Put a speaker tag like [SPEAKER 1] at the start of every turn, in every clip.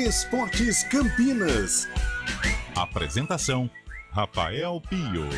[SPEAKER 1] Esportes Campinas.
[SPEAKER 2] Apresentação: Rafael Pio.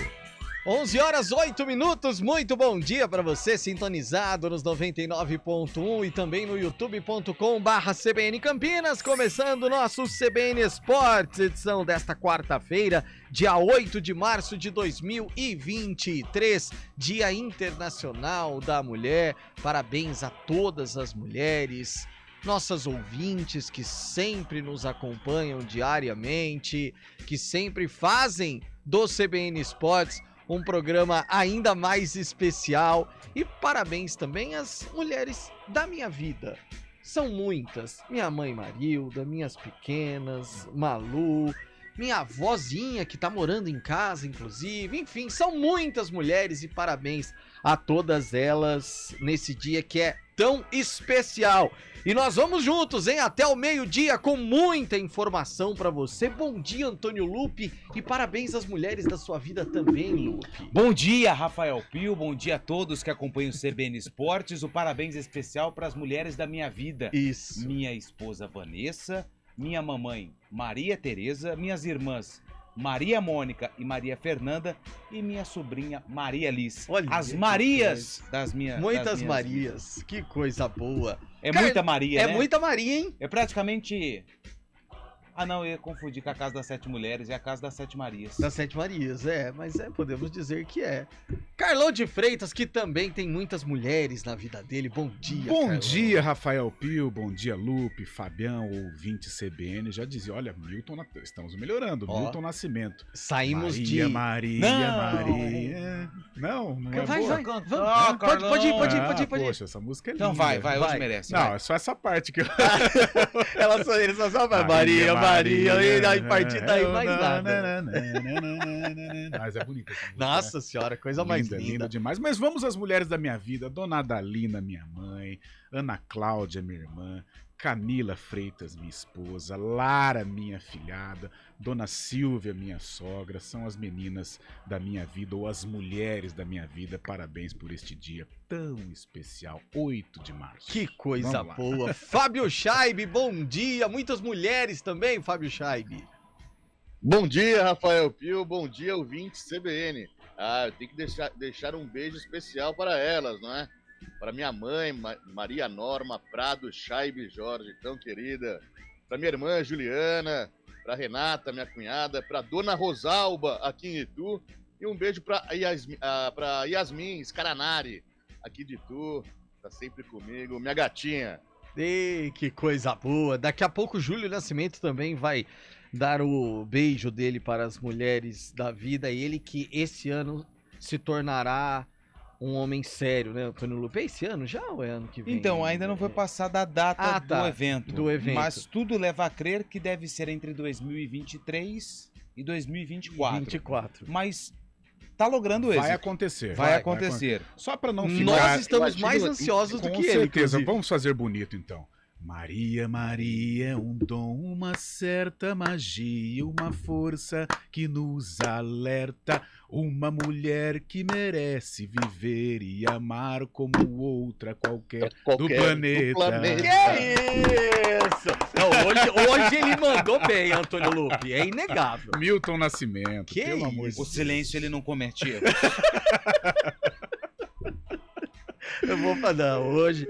[SPEAKER 3] 11h08, muito bom dia para você, sintonizado nos 99.1 e também no youtube.com/CBN Campinas, começando o nosso CBN Esportes, edição desta quarta-feira, dia 8 de março de 2023, Dia Internacional da Mulher. Parabéns a todas as mulheres, nossas ouvintes que sempre nos acompanham diariamente, que sempre fazem do CBN Esportes um programa ainda mais especial. E parabéns também às mulheres da minha vida. São muitas. Minha mãe Marilda, minhas pequenas, Malu, minha avózinha que tá morando em casa, inclusive. Enfim, são muitas mulheres e parabéns a todas elas nesse dia que é tão especial. E nós vamos juntos, hein? Até o meio-dia com muita informação pra você. Bom dia, Antônio Lupi, e parabéns às mulheres da sua vida também, Lupi.
[SPEAKER 4] Bom dia, Rafael Pio. Bom dia a todos que acompanham o CBN Esportes. O parabéns especial para as mulheres da minha vida.
[SPEAKER 3] Isso.
[SPEAKER 4] Minha esposa Vanessa, minha mamãe Maria Tereza, minhas irmãs Maria Mônica e Maria Fernanda e minha sobrinha Maria Liz.
[SPEAKER 3] Olha,
[SPEAKER 4] as Marias das minhas.
[SPEAKER 3] Muitas Marias, que coisa boa.
[SPEAKER 4] É muita Maria,
[SPEAKER 3] é
[SPEAKER 4] né?
[SPEAKER 3] É muita Maria, hein?
[SPEAKER 4] É praticamente... Ah, não, eu ia confundir com a Casa das Sete Mulheres, é a Casa das Sete Marias.
[SPEAKER 3] Das Sete Marias, mas podemos dizer que é. Carlão de Freitas, que também tem muitas mulheres na vida dele. Bom dia,
[SPEAKER 5] Bom
[SPEAKER 3] Carlão.
[SPEAKER 5] dia, Rafael Pio, bom dia, Lupe, Fabião, ouvinte CBN. Já dizia, olha, Milton, estamos melhorando, Milton Nascimento.
[SPEAKER 3] Saímos
[SPEAKER 5] Maria,
[SPEAKER 3] de...
[SPEAKER 5] Maria,
[SPEAKER 4] Não.
[SPEAKER 5] Maria. Não é
[SPEAKER 3] Vai,
[SPEAKER 5] boa?
[SPEAKER 3] pode ir.
[SPEAKER 5] Poxa, essa música é linda.
[SPEAKER 4] Então vai, hoje merece.
[SPEAKER 5] Não,
[SPEAKER 4] vai.
[SPEAKER 5] É só essa parte que eu...
[SPEAKER 3] Ele só sabe Maria, e aí a partir daí mais nada.
[SPEAKER 5] Mas é bonita essa música.
[SPEAKER 3] Nossa senhora, coisa mais linda.
[SPEAKER 5] Linda demais. Mas vamos às mulheres da minha vida. Dona Adalina, minha mãe. Ana Cláudia, minha irmã. Camila Freitas, minha esposa. Lara, minha filhada. Dona Silvia, minha sogra. São as meninas da minha vida, ou as mulheres da minha vida. Parabéns por este dia tão especial, 8 de março.
[SPEAKER 3] Que coisa boa. Fábio Scheibe, bom dia. Muitas mulheres também, Fábio Scheibe.
[SPEAKER 6] Bom dia, Rafael Pio. Bom dia, ouvintes CBN. Eu tenho que deixar um beijo especial para elas, não é? Para minha mãe, Maria Norma Prado Scheibe Jorge, tão querida. Para minha irmã Juliana, para Renata, minha cunhada, para Dona Rosalba, aqui em Itu. E um beijo para Yasmin Scaranari, aqui de Itu. Tá sempre comigo, minha gatinha.
[SPEAKER 3] Ei, que coisa boa. Daqui a pouco o Júlio Nascimento também vai dar o beijo dele para as mulheres da vida. Ele que esse ano se tornará um homem sério, né, Antônio Lupe? É esse ano já ou é ano que vem?
[SPEAKER 4] Então, ainda não foi passada a data do evento. Mas tudo leva a crer que deve ser entre 2023 e 2024. Mas tá logrando êxito.
[SPEAKER 5] Vai acontecer.
[SPEAKER 4] Vai acontecer.
[SPEAKER 5] Só para não ficar...
[SPEAKER 3] Nós estamos mais ansiosos do que ele. Com
[SPEAKER 5] certeza. Vamos fazer bonito, então. Maria, Maria é um dom, uma certa magia, uma força que nos alerta, uma mulher que merece viver e amar como outra qualquer do planeta.
[SPEAKER 3] Que isso? Não, hoje ele mandou bem, Antônio Lupe, é inegável.
[SPEAKER 5] Milton Nascimento,
[SPEAKER 3] que
[SPEAKER 5] pelo amor de Deus.
[SPEAKER 4] O silêncio ele não comete erros.
[SPEAKER 3] Eu vou falar, hoje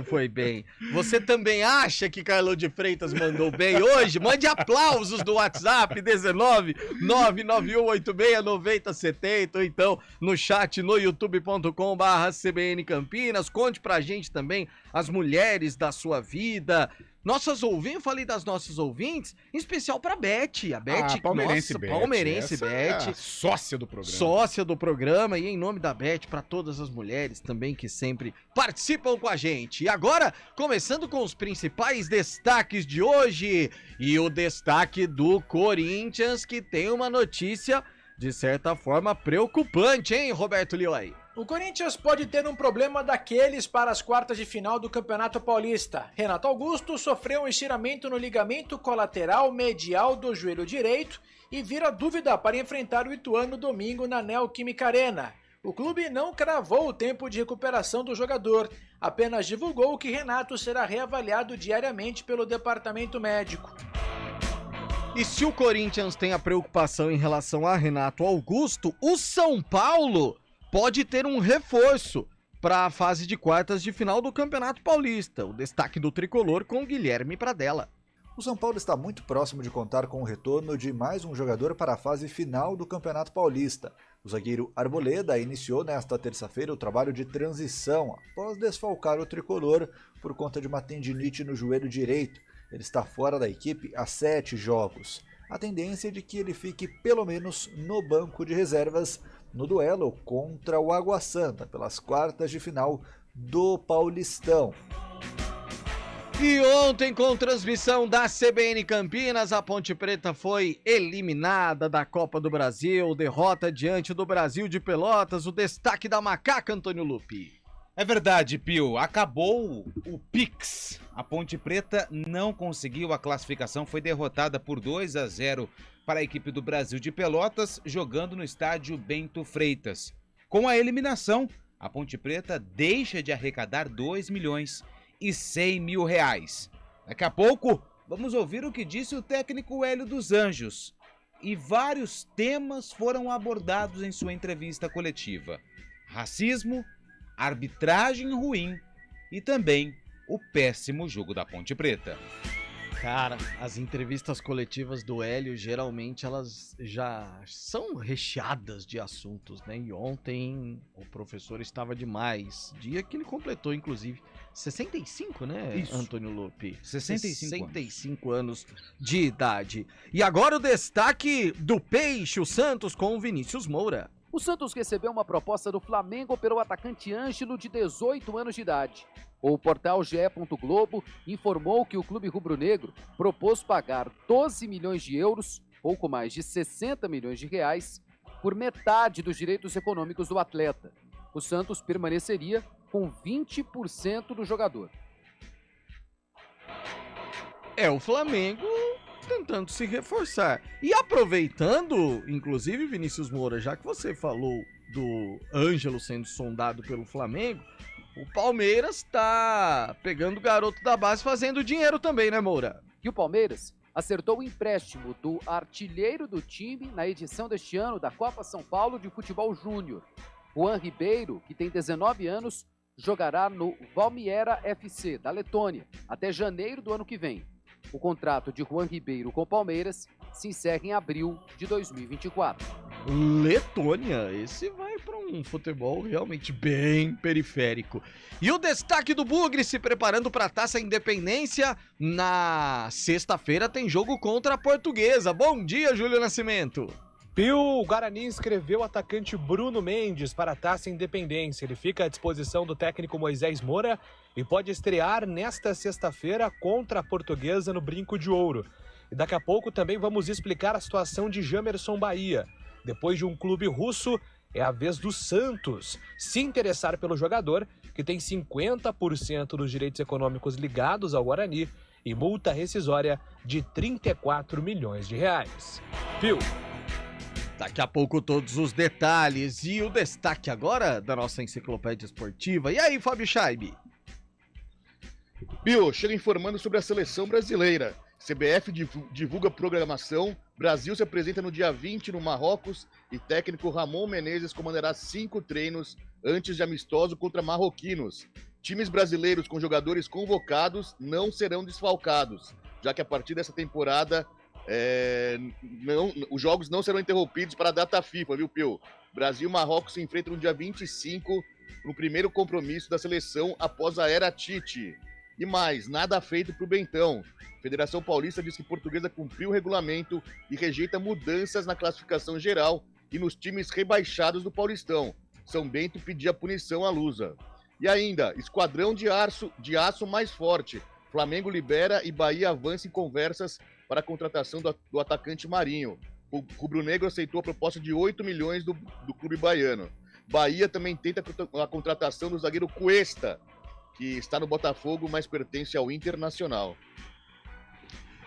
[SPEAKER 3] foi bem. Você também acha que Carlão de Freitas mandou bem hoje? Mande aplausos do WhatsApp 19991869070 ou então no chat no youtube.com/CBN Campinas. Conte pra gente também as mulheres da sua vida. Nossas ouvintes, eu falei das nossas ouvintes, em especial pra Beth. A Beth,
[SPEAKER 5] palmeirense
[SPEAKER 3] nossa,
[SPEAKER 5] Beth.
[SPEAKER 3] Palmeirense
[SPEAKER 5] Essa
[SPEAKER 3] Beth.
[SPEAKER 5] É a sócia do programa.
[SPEAKER 3] Sócia do programa, e em nome da Beth, para todas as mulheres também que sempre participam com a gente. E agora, começando com os principais destaques de hoje. E o destaque do Corinthians, que tem uma notícia, de certa forma, preocupante, hein, Roberto Lioy?
[SPEAKER 7] O Corinthians pode ter um problema daqueles para as quartas de final do Campeonato Paulista. Renato Augusto sofreu um estiramento no ligamento colateral medial do joelho direito e vira dúvida para enfrentar o Ituano domingo na Neoquímica Arena. O clube não cravou o tempo de recuperação do jogador, apenas divulgou que Renato será reavaliado diariamente pelo departamento médico.
[SPEAKER 3] E se o Corinthians tem a preocupação em relação a Renato Augusto, o São Paulo pode ter um reforço para a fase de quartas de final do Campeonato Paulista. O destaque do tricolor com Guilherme Pradella.
[SPEAKER 8] O São Paulo está muito próximo de contar com o retorno de mais um jogador para a fase final do Campeonato Paulista. O zagueiro Arboleda iniciou nesta terça-feira o trabalho de transição após desfalcar o tricolor por conta de uma tendinite no joelho direito. Ele está fora da equipe há 7 jogos. A tendência é de que ele fique pelo menos no banco de reservas no duelo contra o Água Santa pelas quartas de final do Paulistão.
[SPEAKER 3] E ontem, com transmissão da CBN Campinas, a Ponte Preta foi eliminada da Copa do Brasil, derrota diante do Brasil de Pelotas, o destaque da Macaca, Antônio Lupi.
[SPEAKER 4] É verdade, Pio, acabou o Pix. A Ponte Preta não conseguiu a classificação, foi derrotada por 2-0 para a equipe do Brasil de Pelotas, jogando no estádio Bento Freitas. Com a eliminação, a Ponte Preta deixa de arrecadar R$2.100.000. Daqui a pouco, vamos ouvir o que disse o técnico Hélio dos Anjos. E vários temas foram abordados em sua entrevista coletiva. Racismo, arbitragem ruim e também o péssimo jogo da Ponte Preta.
[SPEAKER 3] Cara, as entrevistas coletivas do Hélio, geralmente elas já são recheadas de assuntos, né? E ontem o professor estava demais. Dia que ele completou, inclusive, 65, né,
[SPEAKER 4] Isso.
[SPEAKER 3] Antônio Lupi?
[SPEAKER 4] 65
[SPEAKER 3] anos de idade. E agora o destaque do Peixe, o Santos, com o Vinícius Moura.
[SPEAKER 9] O Santos recebeu uma proposta do Flamengo pelo atacante Ângelo, de 18 anos de idade. O portal GE. Globo informou que o clube rubro-negro propôs pagar 12 milhões de euros, pouco mais de 60 milhões de reais, por metade dos direitos econômicos do atleta. O Santos permaneceria com 20% do jogador.
[SPEAKER 3] É o Flamengo tentando se reforçar. E aproveitando, inclusive, Vinícius Moura, já que você falou do Ângelo sendo sondado pelo Flamengo, o Palmeiras tá pegando o garoto da base, fazendo dinheiro também, né, Moura?
[SPEAKER 9] E o Palmeiras acertou o empréstimo do artilheiro do time na edição deste ano da Copa São Paulo de Futebol Júnior. Juan Ribeiro, que tem 19 anos, jogará no Valmiera FC, da Letônia, até janeiro do ano que vem. O contrato de Juan Ribeiro com o Palmeiras se encerra em abril de 2024.
[SPEAKER 3] Letônia, esse vai para um futebol realmente bem periférico. E o destaque do Bugre se preparando para a Taça Independência. Na sexta-feira tem jogo contra a Portuguesa. Bom dia, Júlio Nascimento.
[SPEAKER 10] Pio, o Guarani inscreveu o atacante Bruno Mendes para a Taça Independência. Ele fica à disposição do técnico Moisés Moura e pode estrear nesta sexta-feira contra a Portuguesa no Brinco de Ouro. E daqui a pouco também vamos explicar a situação de Jamerson Bahia. Depois de um clube russo, é a vez do Santos se interessar pelo jogador, que tem 50% dos direitos econômicos ligados ao Guarani e multa rescisória de 34 milhões de reais. Pio.
[SPEAKER 3] Daqui a pouco todos os detalhes e o destaque agora da nossa enciclopédia esportiva. E aí, Fábio Scheibe?
[SPEAKER 6] Pio, chega informando sobre a seleção brasileira. CBF divulga programação. Brasil se apresenta no dia 20 no Marrocos e técnico Ramon Menezes comandará 5 treinos antes de amistoso contra marroquinos. Times brasileiros com jogadores convocados não serão desfalcados, já que a partir dessa temporada os jogos não serão interrompidos para a data FIFA, viu, Pio? Brasil e Marrocos se enfrentam no dia 25 no primeiro compromisso da seleção após a era Tite. E mais, nada feito para o Bentão. Federação Paulista diz que Portuguesa cumpriu o regulamento e rejeita mudanças na classificação geral e nos times rebaixados do Paulistão. São Bento pedia punição à Lusa. E ainda, esquadrão de aço mais forte. Flamengo libera e Bahia avança em conversas para a contratação do atacante Marinho. O rubro-negro aceitou a proposta de 8 milhões do clube baiano. Bahia também tenta a contratação do zagueiro Cuesta, que está no Botafogo, mas pertence ao Internacional.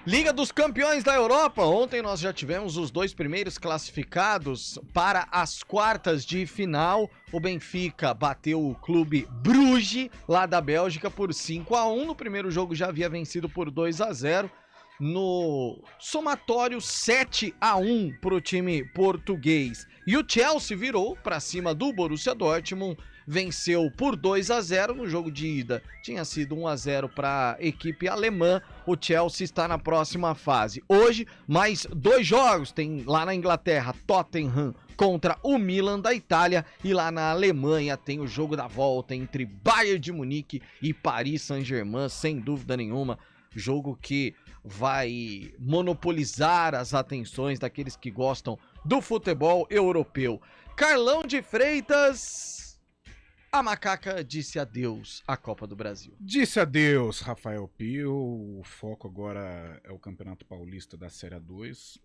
[SPEAKER 3] Liga dos Campeões da Europa. Ontem nós já tivemos os 2 primeiros classificados para as quartas de final. O Benfica bateu o Clube Bruges, lá da Bélgica, por 5-1. No primeiro jogo já havia vencido por 2-0. No somatório 7-1 para o time português. E o Chelsea virou para cima do Borussia Dortmund, venceu por 2-0 no jogo de ida. Tinha sido 1-0 para a equipe alemã. O Chelsea está na próxima fase. Hoje, mais 2 jogos. Tem lá na Inglaterra, Tottenham contra o Milan da Itália. E lá na Alemanha tem o jogo da volta entre Bayern de Munique e Paris Saint-Germain, sem dúvida nenhuma. Jogo que vai monopolizar as atenções daqueles que gostam do futebol europeu. Carlão de Freitas, a macaca disse adeus à Copa do Brasil.
[SPEAKER 5] Disse adeus, Rafael Pio. O foco agora é o Campeonato Paulista da Série A2.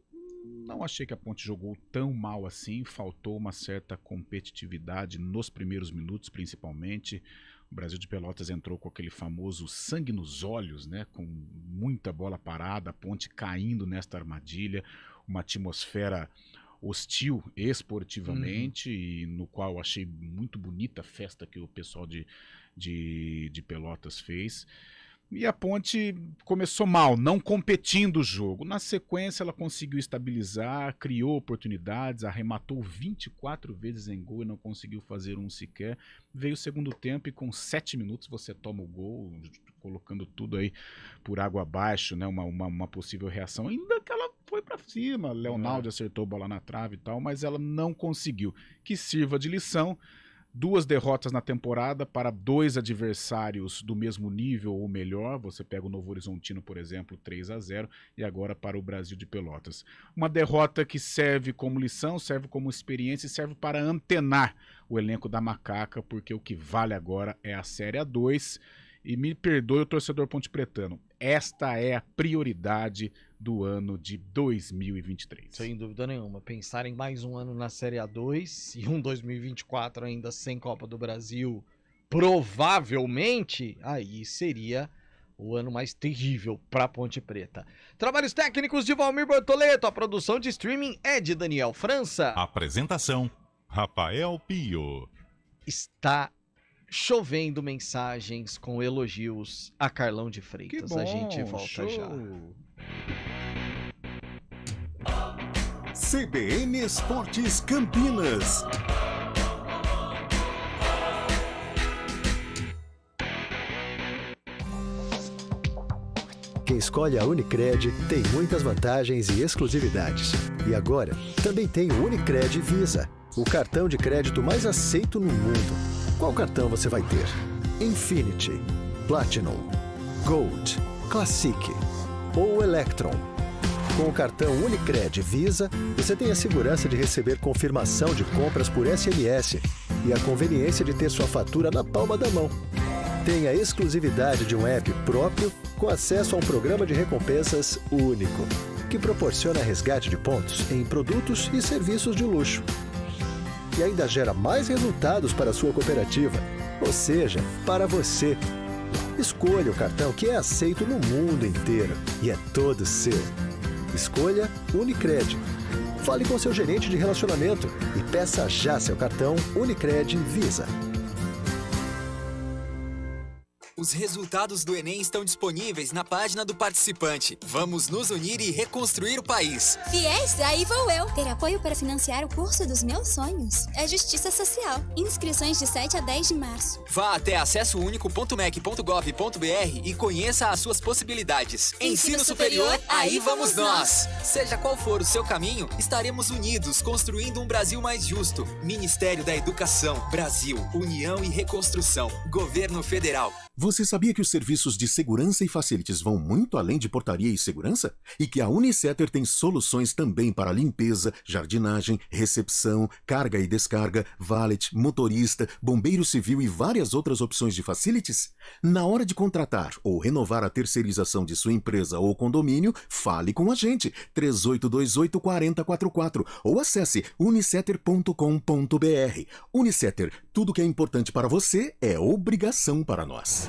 [SPEAKER 5] Não achei que a Ponte jogou tão mal assim. Faltou uma certa competitividade nos primeiros minutos, principalmente. O Brasil de Pelotas entrou com aquele famoso sangue nos olhos, né? Com muita bola parada, a Ponte caindo nesta armadilha, uma atmosfera hostil esportivamente, e no qual eu achei muito bonita a festa que o pessoal de Pelotas fez. E a Ponte começou mal, não competindo o jogo. Na sequência ela conseguiu estabilizar, criou oportunidades, arrematou 24 vezes em gol e não conseguiu fazer um sequer. Veio o segundo tempo e com 7 minutos você toma o gol, colocando tudo aí por água abaixo, né? Uma possível reação. Ainda que ela foi pra cima, Leonardo acertou a bola na trave e tal, mas ela não conseguiu. Que sirva de lição. 2 derrotas na temporada para 2 adversários do mesmo nível ou melhor. Você pega o Novo Horizontino, por exemplo, 3-0, e agora para o Brasil de Pelotas. Uma derrota que serve como lição, serve como experiência e serve para antenar o elenco da Macaca, porque o que vale agora é a Série A2. E me perdoe o torcedor pontepretano, esta é a prioridade do ano de 2023.
[SPEAKER 3] Sem dúvida nenhuma. Pensar em mais um ano na Série A2 e um 2024 ainda sem Copa do Brasil, provavelmente, aí seria o ano mais terrível para Ponte Preta. Trabalhos técnicos de Valmir Bortoleto, a produção de streaming é de Daniel França.
[SPEAKER 2] Apresentação, Rafael Pio.
[SPEAKER 3] Está chovendo mensagens com elogios a Carlão de Freitas.
[SPEAKER 5] Que bom,
[SPEAKER 3] a gente volta
[SPEAKER 5] show.
[SPEAKER 3] já.
[SPEAKER 1] CBN Esportes Campinas.
[SPEAKER 11] Quem escolhe a Unicred tem muitas vantagens e exclusividades. E agora, também tem o Unicred Visa, o cartão de crédito mais aceito no mundo. Qual cartão você vai ter? Infinity, Platinum, Gold, Classic ou Electron? Com o cartão Unicred Visa, você tem a segurança de receber confirmação de compras por SMS e a conveniência de ter sua fatura na palma da mão. Tem a exclusividade de um app próprio com acesso a um programa de recompensas único, que proporciona resgate de pontos em produtos e serviços de luxo. E ainda gera mais resultados para a sua cooperativa, ou seja, para você. Escolha o cartão que é aceito no mundo inteiro e é todo seu. Escolha Unicred. Fale com seu gerente de relacionamento e peça já seu cartão Unicred Visa.
[SPEAKER 12] Os resultados do Enem estão disponíveis na página do participante. Vamos nos unir e reconstruir o país.
[SPEAKER 13] Fiéis, aí vou eu. Ter apoio para financiar o curso dos meus sonhos. É Justiça Social. Inscrições de 7 a 10 de março.
[SPEAKER 12] Vá até acessounico.mec.gov.br e conheça as suas possibilidades. Ensino superior, aí vamos nós! Seja qual for o seu caminho, estaremos unidos construindo um Brasil mais justo. Ministério da Educação, Brasil, União e Reconstrução. Governo Federal.
[SPEAKER 1] Você sabia que os serviços de segurança e facilities vão muito além de portaria e segurança? E que a Unicetter tem soluções também para limpeza, jardinagem, recepção, carga e descarga, valet, motorista, bombeiro civil e várias outras opções de facilities? Na hora de contratar ou renovar a terceirização de sua empresa ou condomínio, fale com a gente, 3828-4044 ou acesse unicetter.com.br. Unicetter, tudo que é importante para você é obrigação para nós.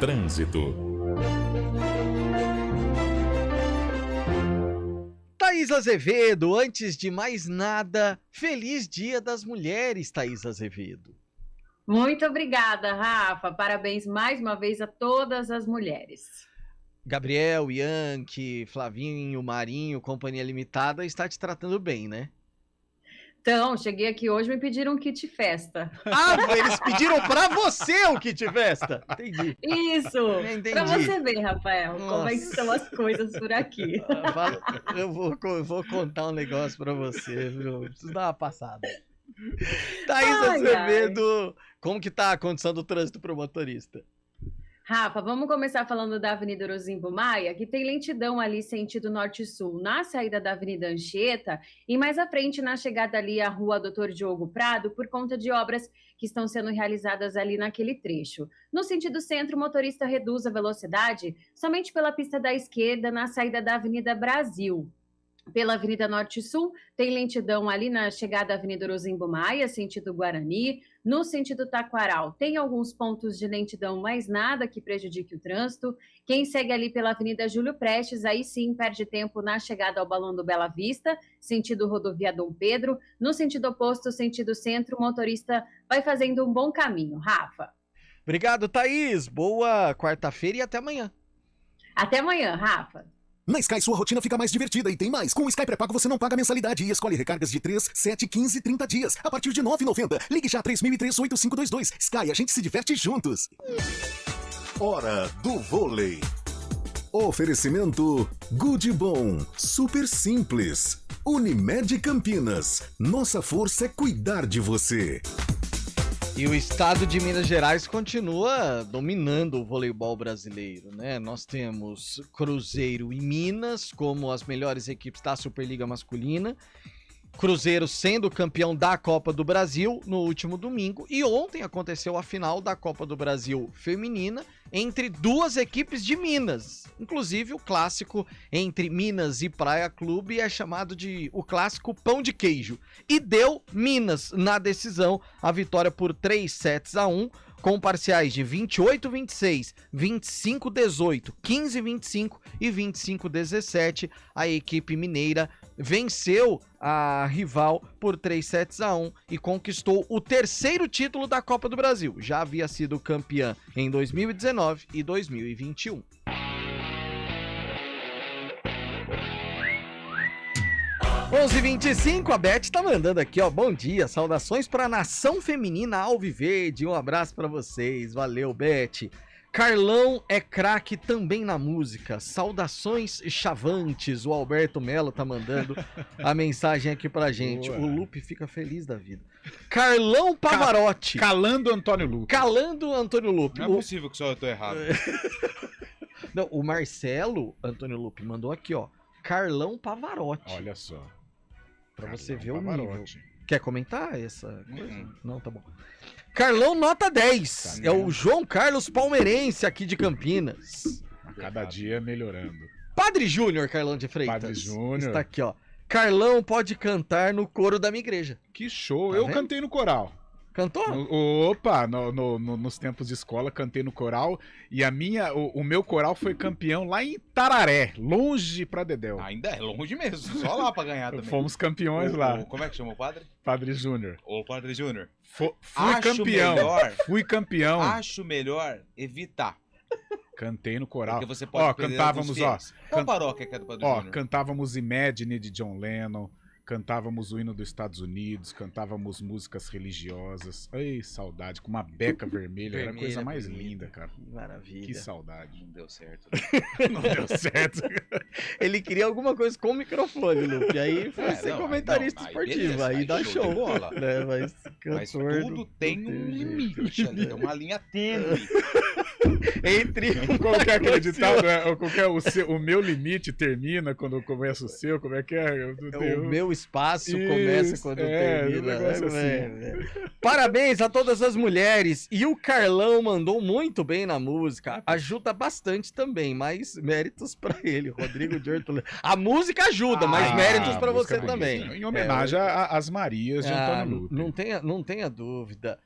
[SPEAKER 2] Trânsito.
[SPEAKER 3] Thaís Azevedo, antes de mais nada, feliz Dia das Mulheres, Thaís Azevedo.
[SPEAKER 14] Muito obrigada, Rafa. Parabéns mais uma vez a todas as mulheres.
[SPEAKER 3] Gabriel, Yankee, Flavinho, Marinho, Companhia Limitada, está te tratando bem, né?
[SPEAKER 14] Então, cheguei aqui hoje e me pediram um kit festa.
[SPEAKER 3] Ah, eles pediram pra você o kit festa. Entendi.
[SPEAKER 14] Isso.
[SPEAKER 3] Entendi.
[SPEAKER 14] Pra você ver, Rafael, como é que
[SPEAKER 3] Nossa.
[SPEAKER 14] são as coisas por aqui.
[SPEAKER 3] Eu vou contar um negócio pra você, viu? Preciso dar uma passada. Thaís Azevedo, como que tá a condição do trânsito pro motorista?
[SPEAKER 14] Rafa, vamos começar falando da Avenida Orozimbo Maia, que tem lentidão ali sentido norte-sul, na saída da Avenida Anchieta e mais à frente na chegada ali à Rua Dr. Diogo Prado, por conta de obras que estão sendo realizadas ali naquele trecho. No sentido centro, o motorista reduz a velocidade somente pela pista da esquerda na saída da Avenida Brasil. Pela Avenida Norte-Sul, tem lentidão ali na chegada à Avenida Orozimbo Maia, sentido Guarani. No sentido Taquaral, tem alguns pontos de lentidão, mas nada que prejudique o trânsito. Quem segue ali pela Avenida Júlio Prestes, aí sim perde tempo na chegada ao Balão do Bela Vista, sentido Rodovia Dom Pedro. No sentido oposto, sentido centro, o motorista vai fazendo um bom caminho. Rafa.
[SPEAKER 3] Obrigado, Thaís. Boa quarta-feira e até amanhã.
[SPEAKER 14] Até amanhã, Rafa.
[SPEAKER 1] Na Sky, sua rotina fica mais divertida e tem mais. Com o Sky pré-pago, você não paga mensalidade e escolhe recargas de 3, 7, 15 e 30 dias. A partir de R$ 9,90. Ligue já 3003-8522. Sky, a gente se diverte juntos. Hora do vôlei. Oferecimento Good Bom. Super simples. Unimed Campinas. Nossa força é cuidar de você.
[SPEAKER 3] E o estado de Minas Gerais continua dominando o voleibol brasileiro, né? Nós temos Cruzeiro e Minas como as melhores equipes da Superliga Masculina. Cruzeiro sendo campeão da Copa do Brasil no último domingo. E ontem aconteceu a final da Copa do Brasil feminina entre duas equipes de Minas. Inclusive o clássico entre Minas e Praia Clube é chamado de o clássico pão de queijo. E deu Minas na decisão a vitória por 3-1, com parciais de 28-26, 25-18, 15-25 e 25-17. A equipe mineira venceu a rival por 3-1 e conquistou o terceiro título da Copa do Brasil. Já havia sido campeã em 2019 e 2021. Onze 25, a Beth tá mandando aqui, ó, bom dia, saudações pra nação feminina alviverde, um abraço pra vocês, valeu, Beth. Carlão é craque também na música, saudações chavantes, o Alberto Melo tá mandando a mensagem aqui pra gente. Boa. O Lupe fica feliz da vida. Carlão Pavarotti.
[SPEAKER 5] Calando Antônio Lupe.
[SPEAKER 3] Calando Antônio Lupe.
[SPEAKER 4] Não é possível que só eu tô errado.
[SPEAKER 3] Não, o Marcelo Antônio Lupe mandou aqui, ó, Carlão Pavarotti.
[SPEAKER 5] Olha só.
[SPEAKER 3] Pra
[SPEAKER 5] Carlão
[SPEAKER 3] você ver
[SPEAKER 5] Pavarotti.
[SPEAKER 3] o nível. Quer comentar essa coisa? Não, tá bom. Carlão nota 10. É o João Carlos Palmeirense aqui de Campinas.
[SPEAKER 5] A cada dia melhorando.
[SPEAKER 3] Padre Júnior Carlão de Freitas.
[SPEAKER 5] Padre Júnior.
[SPEAKER 3] Está aqui, ó. Carlão pode cantar no coro da minha igreja.
[SPEAKER 5] Que show.
[SPEAKER 3] Tá
[SPEAKER 5] Eu
[SPEAKER 3] vendo?
[SPEAKER 5] cantei no coral.
[SPEAKER 3] Cantou?
[SPEAKER 5] Nos tempos de escola, cantei no coral. E o meu coral foi campeão lá em Tararé, longe pra Dedéu.
[SPEAKER 4] Ainda é longe mesmo, só lá pra ganhar também.
[SPEAKER 5] Fomos campeões lá.
[SPEAKER 4] Como é que chama o padre?
[SPEAKER 5] Padre Júnior.
[SPEAKER 4] Ô, Padre Júnior.
[SPEAKER 5] Fui campeão.
[SPEAKER 4] Acho melhor evitar.
[SPEAKER 5] Cantei no coral.
[SPEAKER 4] Porque você pode
[SPEAKER 5] cantávamos,
[SPEAKER 4] Qual paróquia que é do Padre Júnior?
[SPEAKER 5] Cantávamos Imagine de John Lennon. Cantávamos o hino dos Estados Unidos, cantávamos músicas religiosas. Ai, saudade, com uma beca vermelha. Era a coisa mais linda, cara.
[SPEAKER 3] Maravilha.
[SPEAKER 5] Que saudade.
[SPEAKER 4] Não deu certo.
[SPEAKER 5] Não deu certo.
[SPEAKER 3] Ele queria alguma coisa com o microfone, Lupe. Aí foi ser comentarista esportivo.
[SPEAKER 4] Beleza,
[SPEAKER 3] aí dá show.
[SPEAKER 4] Bola.
[SPEAKER 3] Né?
[SPEAKER 4] Mas tudo tem um limite ali. É uma linha tênue.
[SPEAKER 3] Entre
[SPEAKER 5] qual que é aquele ditado? O meu limite termina quando começa o seu? Como é que é?
[SPEAKER 3] O meu espaço começa quando termina.
[SPEAKER 5] Assim.
[SPEAKER 3] Parabéns a todas as mulheres. E o Carlão mandou muito bem na música. Ajuda bastante também, mas méritos pra ele, Rodrigo de Hortolândia. A música ajuda, mas méritos pra você também.
[SPEAKER 5] Em homenagem às Marias de Antônio Lupe.
[SPEAKER 3] Não tenha dúvida.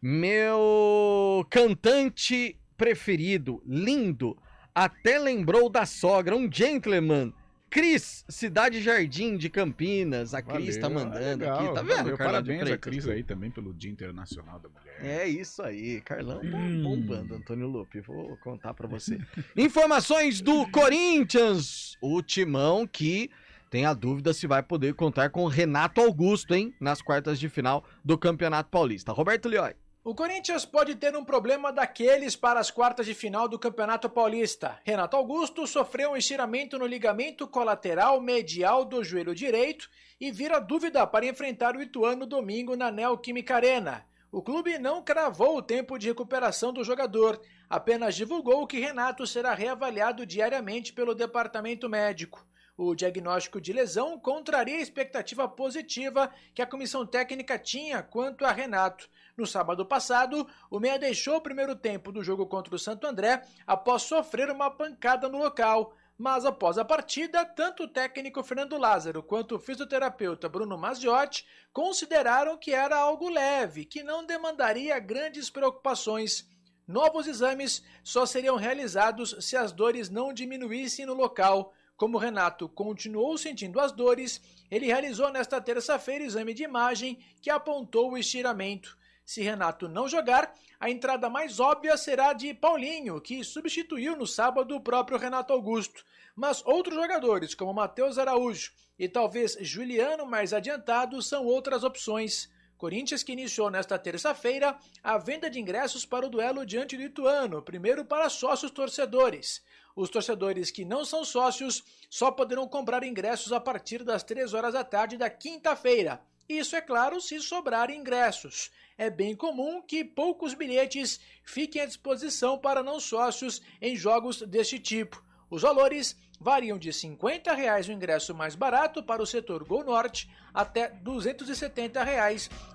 [SPEAKER 3] Meu cantante preferido, lindo, até lembrou da sogra, um gentleman. Cris, Cidade Jardim de Campinas. A Cris tá mandando
[SPEAKER 5] legal,
[SPEAKER 3] aqui, tá vendo?
[SPEAKER 5] Valeu,
[SPEAKER 3] Carlão de
[SPEAKER 5] parabéns a
[SPEAKER 3] Freitas?
[SPEAKER 5] Cris aí também pelo Dia Internacional da Mulher.
[SPEAKER 3] É isso aí, Carlão bombando, Antônio Lupe, vou contar pra você. Informações do Corinthians, o timão que tem a dúvida se vai poder contar com Renato Augusto, hein, nas quartas de final do Campeonato Paulista. Roberto Lioi.
[SPEAKER 7] O Corinthians pode ter um problema daqueles para as quartas de final do Campeonato Paulista. Renato Augusto sofreu um estiramento no ligamento colateral medial do joelho direito e vira dúvida para enfrentar o Ituano domingo na Neoquímica Arena. O clube não cravou o tempo de recuperação do jogador, apenas divulgou que Renato será reavaliado diariamente pelo departamento médico. O diagnóstico de lesão contraria a expectativa positiva que a comissão técnica tinha quanto a Renato. No sábado passado, o meia deixou o primeiro tempo do jogo contra o Santo André após sofrer uma pancada no local. Mas após a partida, tanto o técnico Fernando Lázaro quanto o fisioterapeuta Bruno Mazziotti consideraram que era algo leve, que não demandaria grandes preocupações. Novos exames só seriam realizados se as dores não diminuíssem no local. Como Renato continuou sentindo as dores, ele realizou nesta terça-feira exame de imagem que apontou o estiramento. Se Renato não jogar, a entrada mais óbvia será de Paulinho, que substituiu no sábado o próprio Renato Augusto. Mas outros jogadores, como Matheus Araújo e talvez Juliano mais adiantado, são outras opções. Corinthians que iniciou nesta terça-feira a venda de ingressos para o duelo diante do Ituano, primeiro para sócios torcedores. Os torcedores que não são sócios só poderão comprar ingressos a partir das 3 horas da tarde da quinta-feira. Isso, é claro, se sobrarem ingressos. É bem comum que poucos bilhetes fiquem à disposição para não sócios em jogos deste tipo. Os valores variam de R$ 50 o ingresso mais barato para o setor Gol Norte até R$ 270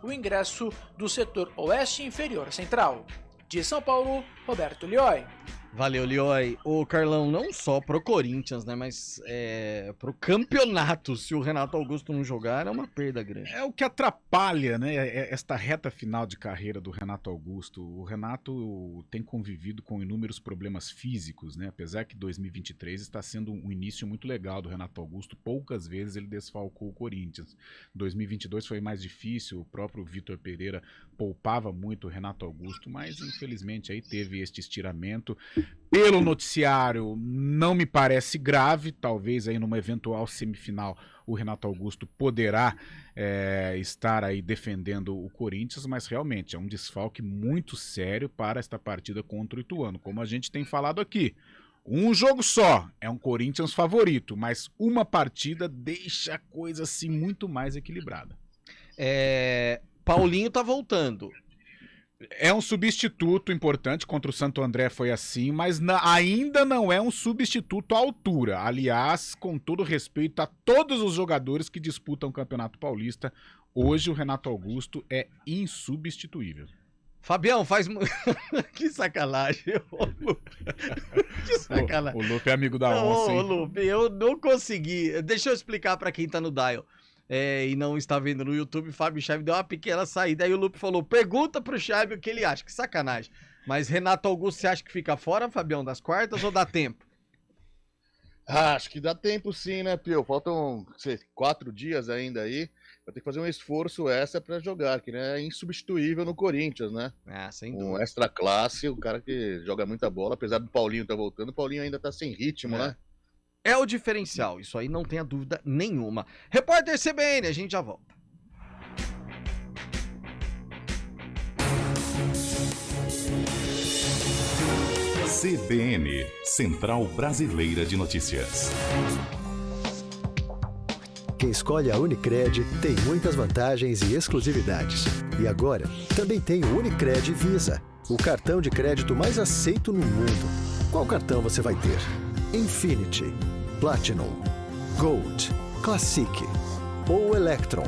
[SPEAKER 7] o ingresso do setor Oeste Inferior Central. De São Paulo, Roberto Lioi.
[SPEAKER 3] Valeu, Lioi. O Carlão, não só pro Corinthians, né, mas pro campeonato, se o Renato Augusto não jogar, é uma perda grande.
[SPEAKER 5] É o que atrapalha, né, esta reta final de carreira do Renato Augusto. O Renato tem convivido com inúmeros problemas físicos, né, apesar que 2023 está sendo um início muito legal do Renato Augusto. Poucas vezes ele desfalcou o Corinthians. 2022 foi mais difícil, o próprio Vitor Pereira poupava muito o Renato Augusto, mas infelizmente aí teve este estiramento. Pelo noticiário, não me parece grave, talvez aí numa eventual semifinal o Renato Augusto poderá estar aí defendendo o Corinthians, mas realmente é um desfalque muito sério para esta partida contra o Ituano, como a gente tem falado aqui. Um jogo só, é um Corinthians favorito, mas uma partida deixa a coisa assim muito mais equilibrada.
[SPEAKER 3] Paulinho tá voltando.
[SPEAKER 5] É um substituto importante, contra o Santo André foi assim, mas ainda não é um substituto à altura. Aliás, com todo respeito a todos os jogadores que disputam o Campeonato Paulista, hoje o Renato Augusto é insubstituível.
[SPEAKER 3] Fabião, faz... Que sacanagem. Que sacanagem.
[SPEAKER 5] O Lupe é amigo da onça, hein?
[SPEAKER 3] Ô, Lupe, eu não consegui. Deixa eu explicar pra quem tá no dial. E não está vendo no YouTube, Fábio Chave deu uma pequena saída, aí o Lupe falou, pergunta pro Chave o que ele acha, que sacanagem. Mas Renato Augusto, você acha que fica fora, Fabião, das quartas ou dá tempo?
[SPEAKER 6] Acho que dá tempo sim, né, Pio? Faltam 4 dias ainda aí, vai ter que fazer um esforço extra pra jogar, que né, é insubstituível no Corinthians, né?
[SPEAKER 3] Sem dúvida.
[SPEAKER 6] Um extra classe, o cara que joga muita bola, apesar do Paulinho tá voltando, o Paulinho ainda tá sem ritmo, né?
[SPEAKER 3] É o diferencial, isso aí não tenha dúvida nenhuma. Repórter CBN, a gente já volta.
[SPEAKER 2] CBN, Central Brasileira de Notícias.
[SPEAKER 11] Quem escolhe a Unicred tem muitas vantagens e exclusividades. E agora, também tem o Unicred Visa, o cartão de crédito mais aceito no mundo. Qual cartão você vai ter? Infinity, Platinum, Gold, Classic ou Electron.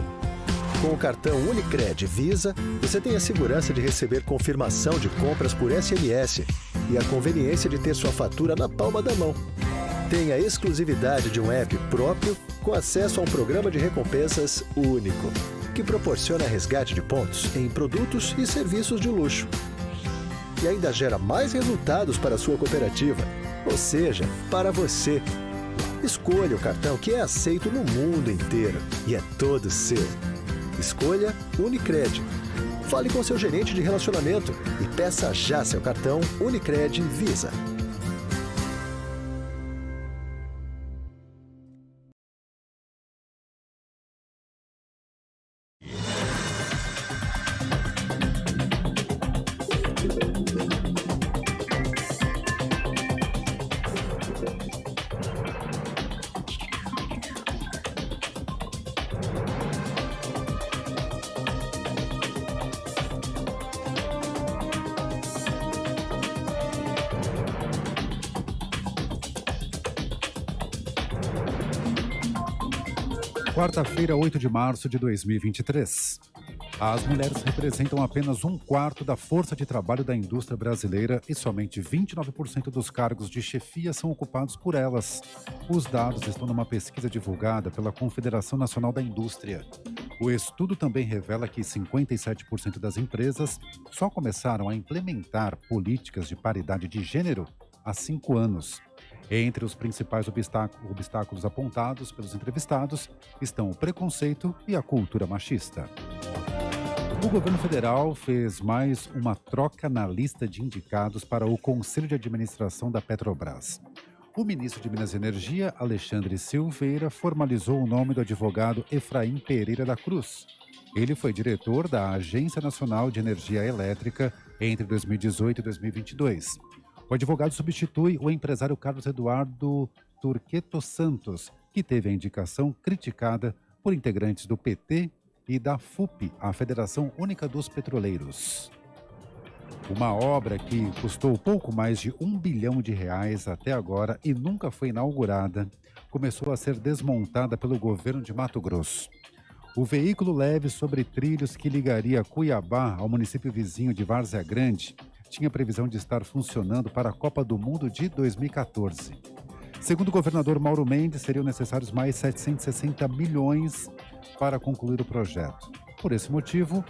[SPEAKER 11] Com o cartão Unicred Visa, você tem a segurança de receber confirmação de compras por SMS e a conveniência de ter sua fatura na palma da mão. Tem a exclusividade de um app próprio com acesso a um programa de recompensas único, que proporciona resgate de pontos em produtos e serviços de luxo. e ainda gera mais resultados para a sua cooperativa, ou seja, para você. Escolha o cartão que é aceito no mundo inteiro e é todo seu. Escolha Unicred. Fale com seu gerente de relacionamento e peça já seu cartão Unicred Visa.
[SPEAKER 15] Quarta-feira, 8 de março de 2023. As mulheres representam apenas 1/4 da força de trabalho da indústria brasileira e somente 29% dos cargos de chefia são ocupados por elas. Os dados estão numa pesquisa divulgada pela Confederação Nacional da Indústria. O estudo também revela que 57% das empresas só começaram a implementar políticas de paridade de gênero há 5 anos. Entre os principais obstáculos apontados pelos entrevistados estão o preconceito e a cultura machista. O governo federal fez mais uma troca na lista de indicados para o Conselho de Administração da Petrobras. O ministro de Minas e Energia, Alexandre Silveira, formalizou o nome do advogado Efraim Pereira da Cruz. Ele foi diretor da Agência Nacional de Energia Elétrica entre 2018 e 2022. O advogado substitui o empresário Carlos Eduardo Turqueto Santos, que teve a indicação criticada por integrantes do PT e da FUP, a Federação Única dos Petroleiros. Uma obra que custou pouco mais de R$1 bilhão até agora e nunca foi inaugurada, começou a ser desmontada pelo governo de Mato Grosso. O veículo leve sobre trilhos que ligaria Cuiabá ao município vizinho de Várzea Grande tinha previsão de estar funcionando para a Copa do Mundo de 2014. Segundo o governador Mauro Mendes, seriam necessários mais 760 milhões para concluir o projeto. Por esse motivo,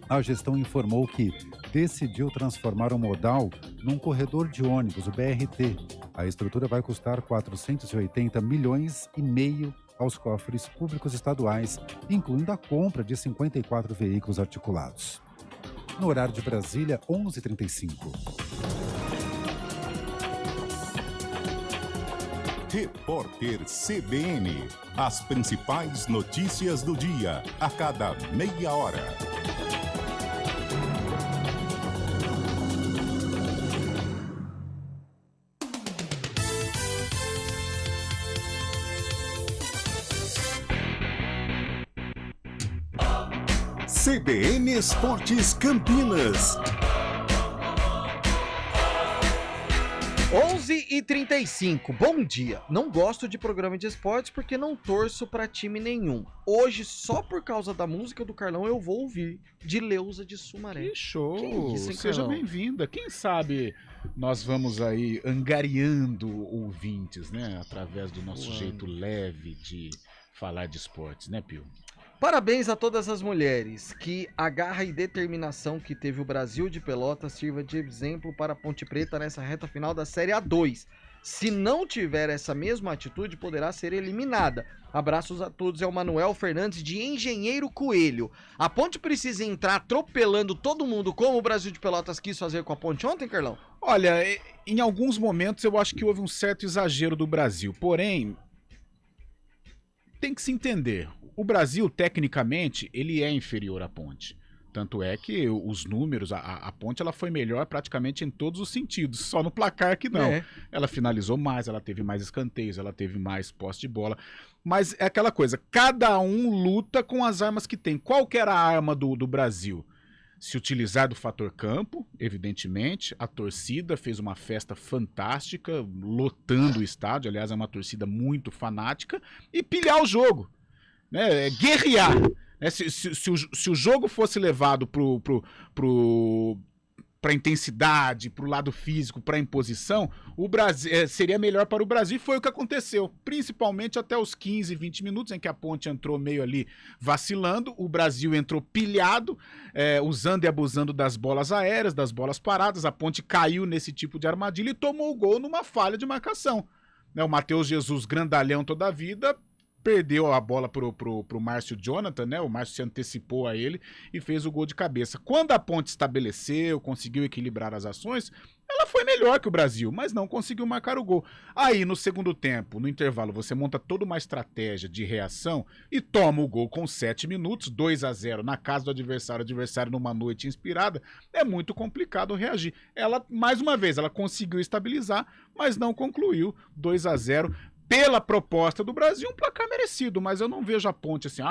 [SPEAKER 15] a gestão informou que decidiu transformar o modal num corredor de ônibus, o BRT. A estrutura vai custar 480 milhões e meio aos cofres públicos estaduais, incluindo a compra de 54 veículos articulados. No horário de Brasília, 11h35.
[SPEAKER 2] Repórter CBN. As principais notícias do dia, a cada meia hora.
[SPEAKER 1] CBN Esportes Campinas.
[SPEAKER 3] 11h35, bom dia. Não gosto de programa de esportes porque não torço pra time nenhum. Hoje, só por causa da música do Carlão, eu vou ouvir de Leusa de Sumaré.
[SPEAKER 5] Que show!
[SPEAKER 3] Que isso, hein,
[SPEAKER 5] seja bem-vinda. Quem sabe nós vamos aí angariando ouvintes, né? Através do nosso jeito leve de falar de esportes, né, Pio?
[SPEAKER 3] Parabéns a todas as mulheres, que a garra e determinação que teve o Brasil de Pelotas sirva de exemplo para a Ponte Preta nessa reta final da Série A2. Se não tiver essa mesma atitude, poderá ser eliminada. Abraços a todos, é o Manuel Fernandes de Engenheiro Coelho. A Ponte precisa entrar atropelando todo mundo como o Brasil de Pelotas quis fazer com a Ponte ontem, Carlão?
[SPEAKER 5] Olha, em alguns momentos eu acho que houve um certo exagero do Brasil, porém, tem que se entender. O Brasil, tecnicamente, ele é inferior à Ponte. Tanto é que os números, a Ponte ela foi melhor praticamente em todos os sentidos, só no placar que não. Ela finalizou mais, ela teve mais escanteios, ela teve mais posse de bola. Mas é aquela coisa, cada um luta com as armas que tem. Qual que era a arma do Brasil? Se utilizar do fator campo, evidentemente. A torcida fez uma festa fantástica, lotando o estádio. Aliás, é uma torcida muito fanática. E pilhar o jogo. Né, guerrear. Né, se o jogo fosse levado pro para intensidade, para o lado físico, para imposição, o Brasil seria melhor para o Brasil, e foi o que aconteceu, principalmente até os 15, 20 minutos em que a Ponte entrou meio ali vacilando, o Brasil entrou pilhado, usando e abusando das bolas aéreas, das bolas paradas, a Ponte caiu nesse tipo de armadilha e tomou o gol numa falha de marcação. O Matheus Jesus, grandalhão toda a vida, perdeu a bola pro Márcio Jonathan, né? O Márcio se antecipou a ele e fez o gol de cabeça. Quando a Ponte estabeleceu, conseguiu equilibrar as ações, ela foi melhor que o Brasil, mas não conseguiu marcar o gol. Aí, no segundo tempo, no intervalo, você monta toda uma estratégia de reação e toma o gol com 7 minutos, 2-0 na casa do adversário numa noite inspirada, é muito complicado reagir. Ela, mais uma vez, ela conseguiu estabilizar, mas não concluiu. 2-0. Pela proposta do Brasil, um placar merecido, mas eu não vejo a Ponte assim,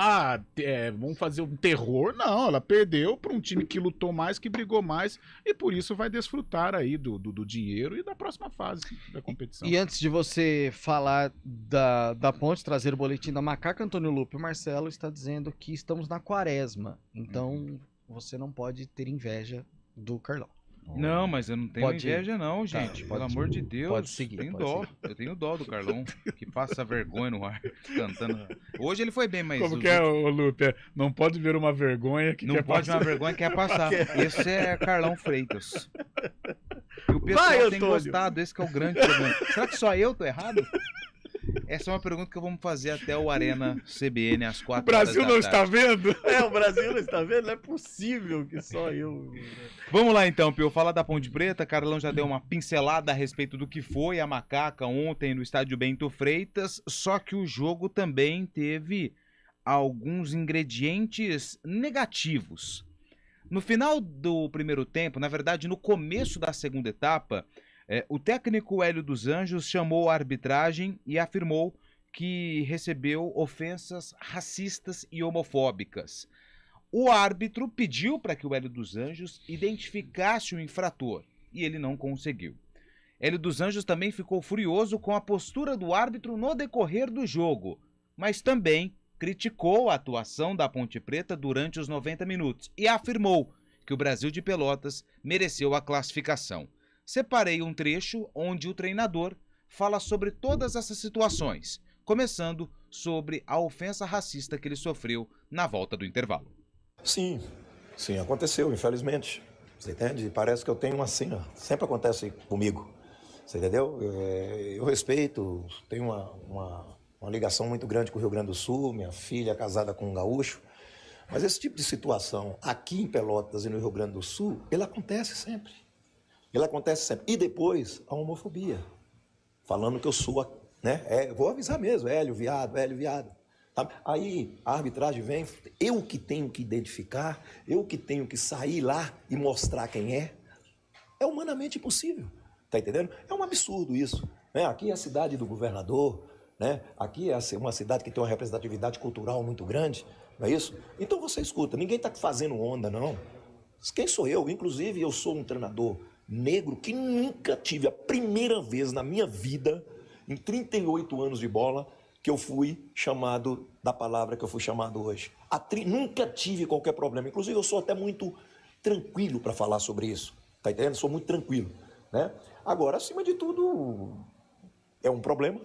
[SPEAKER 5] vamos fazer um terror. Não, ela perdeu para um time que lutou mais, que brigou mais, e por isso vai desfrutar aí do dinheiro e da próxima fase da competição.
[SPEAKER 3] E antes de você falar da Ponte, trazer o boletim da Macaca, Antônio Lupe, o Marcelo está dizendo que estamos na quaresma, então você não pode ter inveja do Carlão.
[SPEAKER 4] Não, mas eu não tenho inveja não, gente. Pelo amor de Deus.
[SPEAKER 3] Pode seguir.
[SPEAKER 4] Tenho dó. Eu tenho dó do Carlão, que passa vergonha no ar, cantando. Hoje ele foi bem, mas...
[SPEAKER 5] Como que é, Lupe? Não pode ver uma vergonha que
[SPEAKER 4] não
[SPEAKER 5] quer
[SPEAKER 4] pode
[SPEAKER 5] passar.
[SPEAKER 4] ver uma vergonha que quer passar. Esse é Carlão Freitas. E o pessoal tem gostado, esse que é o grande problema. Será que só eu tô errado? Essa é uma pergunta que vamos fazer até o Arena CBN às 4 horas da tarde.
[SPEAKER 5] O Brasil não está vendo?
[SPEAKER 3] O Brasil não está vendo? Não é possível que só eu...
[SPEAKER 4] Vamos lá então, Pio. Falar da Ponte Preta. Carlão já deu uma pincelada a respeito do que foi a Macaca ontem no estádio Bento Freitas, só que o jogo também teve alguns ingredientes negativos. No final do primeiro tempo, na verdade no começo da segunda etapa, o técnico Hélio dos Anjos chamou a arbitragem e afirmou que recebeu ofensas racistas e homofóbicas. O árbitro pediu para que o Hélio dos Anjos identificasse o infrator e ele não conseguiu. Hélio dos Anjos também ficou furioso com a postura do árbitro no decorrer do jogo, mas também criticou a atuação da Ponte Preta durante os 90 minutos e afirmou que o Brasil de Pelotas mereceu a classificação. Separei um trecho onde o treinador fala sobre todas essas situações, começando sobre a ofensa racista que ele sofreu na volta do intervalo.
[SPEAKER 16] Sim, aconteceu, infelizmente. Você entende? Parece que eu tenho uma sina. Sempre acontece comigo. Você entendeu? Eu respeito, tenho uma ligação muito grande com o Rio Grande do Sul, minha filha é casada com um gaúcho. Mas esse tipo de situação aqui em Pelotas e no Rio Grande do Sul, ele acontece sempre. E depois, a homofobia. Falando que eu sou, vou avisar mesmo, Hélio viado. Tá? Aí a arbitragem vem, eu que tenho que identificar, eu que tenho que sair lá e mostrar quem é. É humanamente impossível, tá entendendo? É um absurdo isso. Né? Aqui é a cidade do governador, né? Aqui é uma cidade que tem uma representatividade cultural muito grande, não é isso? Então você escuta, ninguém está fazendo onda, não. Quem sou eu? Inclusive, eu sou um treinador negro que nunca tive, a primeira vez na minha vida, em 38 anos de bola, que eu fui chamado da palavra que eu fui chamado hoje. Nunca tive qualquer problema. Inclusive, eu sou até muito tranquilo para falar sobre isso. Tá entendendo? Sou muito tranquilo. Né? Agora, acima de tudo, é um problema.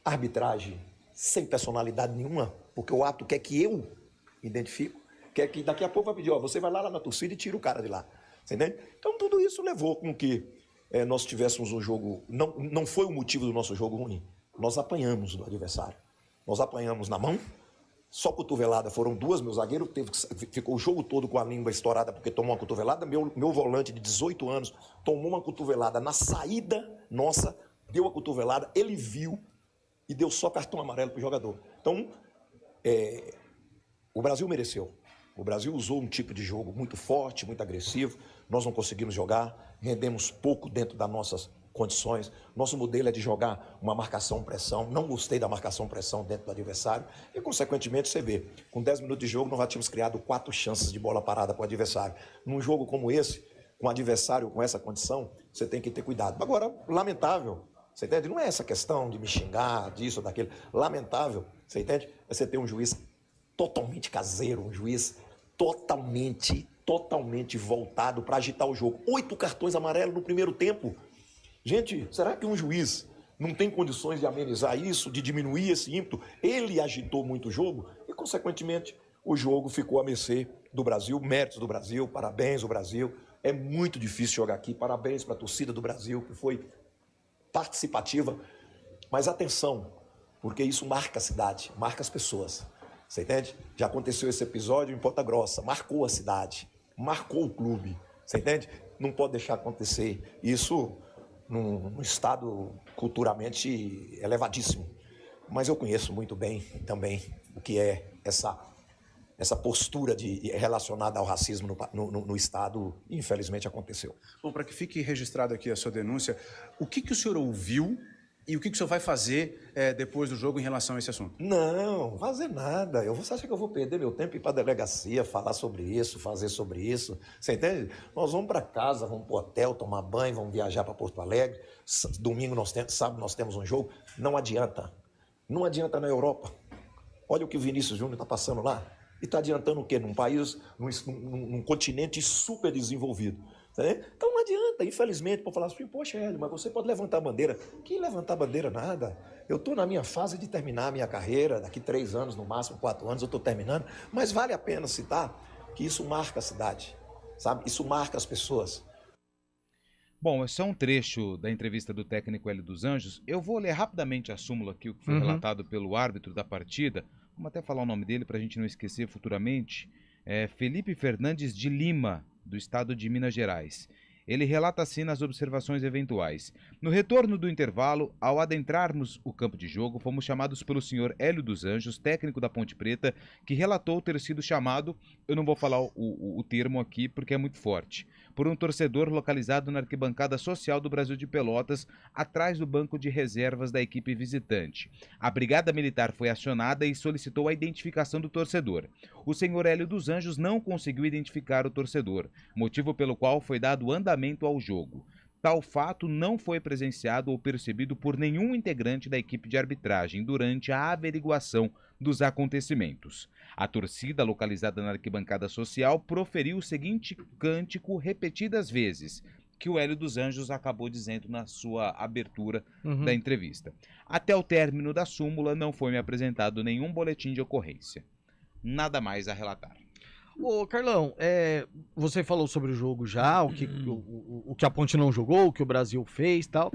[SPEAKER 16] Arbitragem sem personalidade nenhuma, porque o ato quer que eu identifico, quer que daqui a pouco vai pedir, você vai lá na torcida e tira o cara de lá. Você entende? Então, tudo isso levou com que nós tivéssemos um jogo... Não foi o motivo do nosso jogo ruim. Nós apanhamos do adversário. Nós apanhamos na mão, só cotovelada. Foram duas, meu zagueiro ficou o jogo todo com a língua estourada porque tomou uma cotovelada. Meu volante de 18 anos tomou uma cotovelada na saída nossa, deu a cotovelada, ele viu e deu só cartão amarelo para o jogador. Então, o Brasil mereceu. O Brasil usou um tipo de jogo muito forte, muito agressivo. Nós não conseguimos jogar, rendemos pouco dentro das nossas condições. Nosso modelo é de jogar uma marcação-pressão. Não gostei da marcação-pressão dentro do adversário. E, consequentemente, você vê, com 10 minutos de jogo, nós já tínhamos criado 4 chances de bola parada para o adversário. Num jogo como esse, com um adversário com essa condição, você tem que ter cuidado. Agora, lamentável, você entende? Não é essa questão de me xingar, disso ou daquilo. Lamentável, você entende? É você ter um juiz totalmente caseiro, um juiz totalmente totalmente voltado para agitar o jogo. 8 cartões amarelos no primeiro tempo. Gente, será que um juiz não tem condições de amenizar isso, de diminuir esse ímpeto? Ele agitou muito o jogo e, consequentemente, o jogo ficou à mercê do Brasil. Méritos do Brasil, parabéns ao Brasil. É muito difícil jogar aqui. Parabéns para a torcida do Brasil, que foi participativa. Mas atenção, porque isso marca a cidade, marca as pessoas. Você entende? Já aconteceu esse episódio em Ponta Grossa, marcou a cidade, marcou o clube. Você entende? Não pode deixar acontecer isso num estado culturalmente elevadíssimo. Mas eu conheço muito bem também o que é essa postura relacionada ao racismo no Estado, infelizmente aconteceu.
[SPEAKER 17] Bom, para que fique registrado aqui a sua denúncia, o que o senhor ouviu e o que o senhor vai fazer depois do jogo em relação a esse assunto?
[SPEAKER 16] Não, fazer nada. Você acha que eu vou perder meu tempo e ir para a delegacia, falar sobre isso, fazer sobre isso? Você entende? Nós vamos para casa, vamos para o hotel, tomar banho, vamos viajar para Porto Alegre. Domingo sábado nós temos um jogo. Não adianta. Não adianta na Europa. Olha o que o Vinícius Júnior está passando lá. E está adiantando o quê? Num país, num continente super desenvolvido. Então não adianta, infelizmente, para falar assim, poxa, Hélio, mas você pode levantar a bandeira. Que levantar a bandeira nada. Eu estou na minha fase de terminar a minha carreira, daqui 3 anos, no máximo 4 anos, eu estou terminando, mas vale a pena citar que isso marca a cidade, sabe? Isso marca as pessoas.
[SPEAKER 4] Bom, esse é um trecho da entrevista do técnico Hélio dos Anjos. Eu vou ler rapidamente a súmula aqui, o que foi relatado pelo árbitro da partida. Vamos até falar o nome dele para a gente não esquecer futuramente. É Felipe Fernandes de Lima, do estado de Minas Gerais. Ele relata assim nas observações eventuais. No retorno do intervalo, ao adentrarmos o campo de jogo, fomos chamados pelo senhor Hélio dos Anjos, técnico da Ponte Preta, que relatou ter sido chamado, eu não vou falar o termo aqui porque é muito forte, por um torcedor localizado na arquibancada social do Brasil de Pelotas, atrás do banco de reservas da equipe visitante. A Brigada Militar foi acionada e solicitou a identificação do torcedor. O senhor Hélio dos Anjos não conseguiu identificar o torcedor, motivo pelo qual foi dado andamento ao jogo. Tal fato não foi presenciado ou percebido por nenhum integrante da equipe de arbitragem durante a averiguação dos acontecimentos. A torcida, localizada na arquibancada social, proferiu o seguinte cântico repetidas vezes, que o Hélio dos Anjos acabou dizendo na sua abertura da entrevista. Até o término da súmula, não foi me apresentado nenhum boletim de ocorrência. Nada mais a relatar.
[SPEAKER 3] Ô, Carlão, você falou sobre o jogo já, o que a Ponte não jogou, o que o Brasil fez e tal.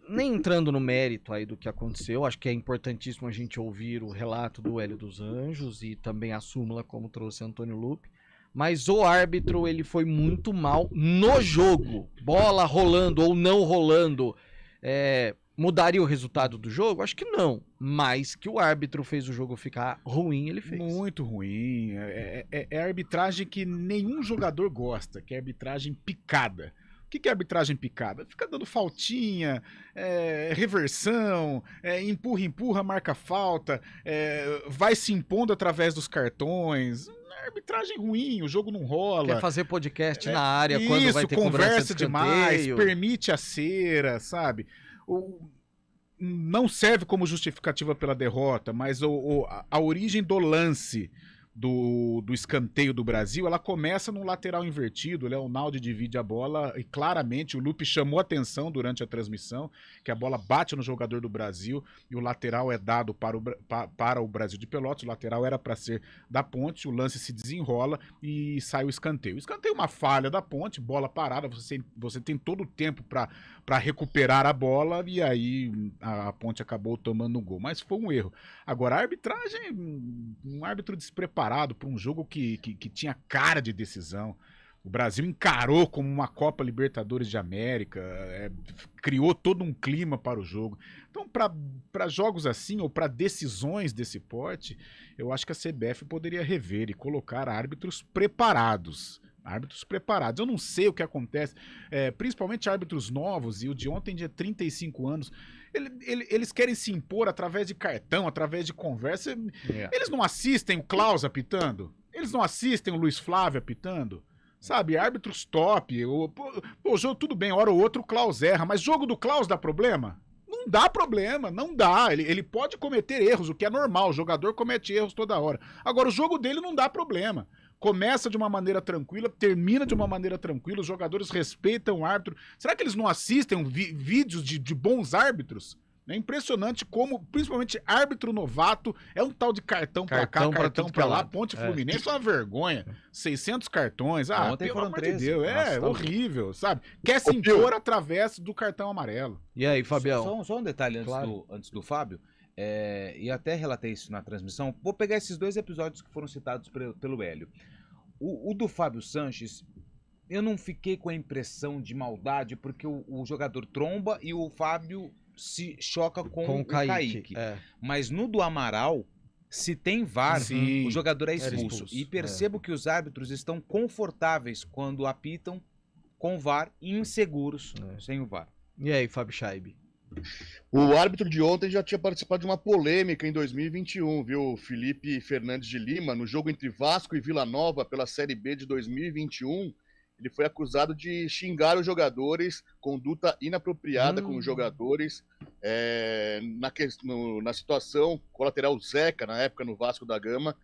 [SPEAKER 3] Nem entrando no mérito aí do que aconteceu, acho que é importantíssimo a gente ouvir o relato do Hélio dos Anjos e também a súmula, como trouxe Antônio Lupe. Mas o árbitro, ele foi muito mal no jogo. Bola rolando ou não rolando, mudaria o resultado do jogo? Acho que não. Mas que o árbitro fez o jogo ficar ruim, ele fez.
[SPEAKER 5] Muito ruim. É arbitragem que nenhum jogador gosta, que é arbitragem picada. O que é arbitragem picada? Fica dando faltinha, reversão, empurra, marca falta, vai se impondo através dos cartões. Arbitragem ruim, o jogo não rola.
[SPEAKER 3] Quer fazer podcast na área quando vai ter
[SPEAKER 5] conversa demais, permite a cera, sabe? Não serve como justificativa pela derrota, mas a origem do lance do escanteio do Brasil, ela começa no lateral invertido, o Naldi divide a bola e claramente o Lupe chamou atenção durante a transmissão, que a bola bate no jogador do Brasil e o lateral é dado para o Brasil de Pelotas, o lateral era para ser da Ponte, o lance se desenrola e sai o escanteio. O escanteio é uma falha da Ponte, bola parada, você tem todo o tempo para recuperar a bola e aí a Ponte acabou tomando um gol, mas foi um erro. Agora, a arbitragem, um árbitro despreparado para um jogo que tinha cara de decisão. O Brasil encarou como uma Copa Libertadores de América, criou todo um clima para o jogo. Então, para jogos assim, ou para decisões desse porte, eu acho que a CBF poderia rever e colocar árbitros preparados. Árbitros preparados. Eu não sei o que acontece, principalmente árbitros novos, e o de ontem de 35 anos, eles querem se impor através de cartão, através de conversa. Eles não assistem o Klaus apitando? Eles não assistem o Luiz Flávio apitando? Sabe, árbitros top. O jogo, tudo bem, hora ou outra o Klaus erra, mas jogo do Klaus dá problema? Não dá problema, não dá. Ele pode cometer erros, o que é normal, o jogador comete erros toda hora. Agora, o jogo dele não dá problema. começa de uma maneira tranquila, termina de uma maneira tranquila, os jogadores respeitam o árbitro. Será que eles não assistem vídeos de bons árbitros? É impressionante como, principalmente árbitro novato, é um tal de cartão pra cá, cartão pra lá, Ponte Fluminense é uma vergonha. 600 cartões,
[SPEAKER 4] ontem
[SPEAKER 5] pelo
[SPEAKER 4] foram
[SPEAKER 5] amor
[SPEAKER 4] 13.
[SPEAKER 5] de Deus,
[SPEAKER 4] Nossa, tá
[SPEAKER 5] horrível, sabe? Quer se impor através do cartão amarelo.
[SPEAKER 3] E aí, Fabião?
[SPEAKER 4] Só um detalhe antes do Fábio, e até relatei isso na transmissão, vou pegar esses 2 episódios que foram citados pelo Hélio. O do Fábio Sanches, eu não fiquei com a impressão de maldade, porque o jogador tromba e o Fábio se choca com o Kaique. Mas no do Amaral, se tem VAR, o jogador é expulso. E percebo que os árbitros estão confortáveis quando apitam com VAR e inseguros sem o VAR.
[SPEAKER 3] E aí, Fábio Scheibe?
[SPEAKER 6] O árbitro de ontem já tinha participado de uma polêmica em 2021, viu? Felipe Fernandes de Lima, no jogo entre Vasco e Vila Nova pela Série B de 2021, ele foi acusado de xingar os jogadores, conduta inapropriada com os jogadores, na situação, com o lateral Zeca, na época no Vasco da Gama,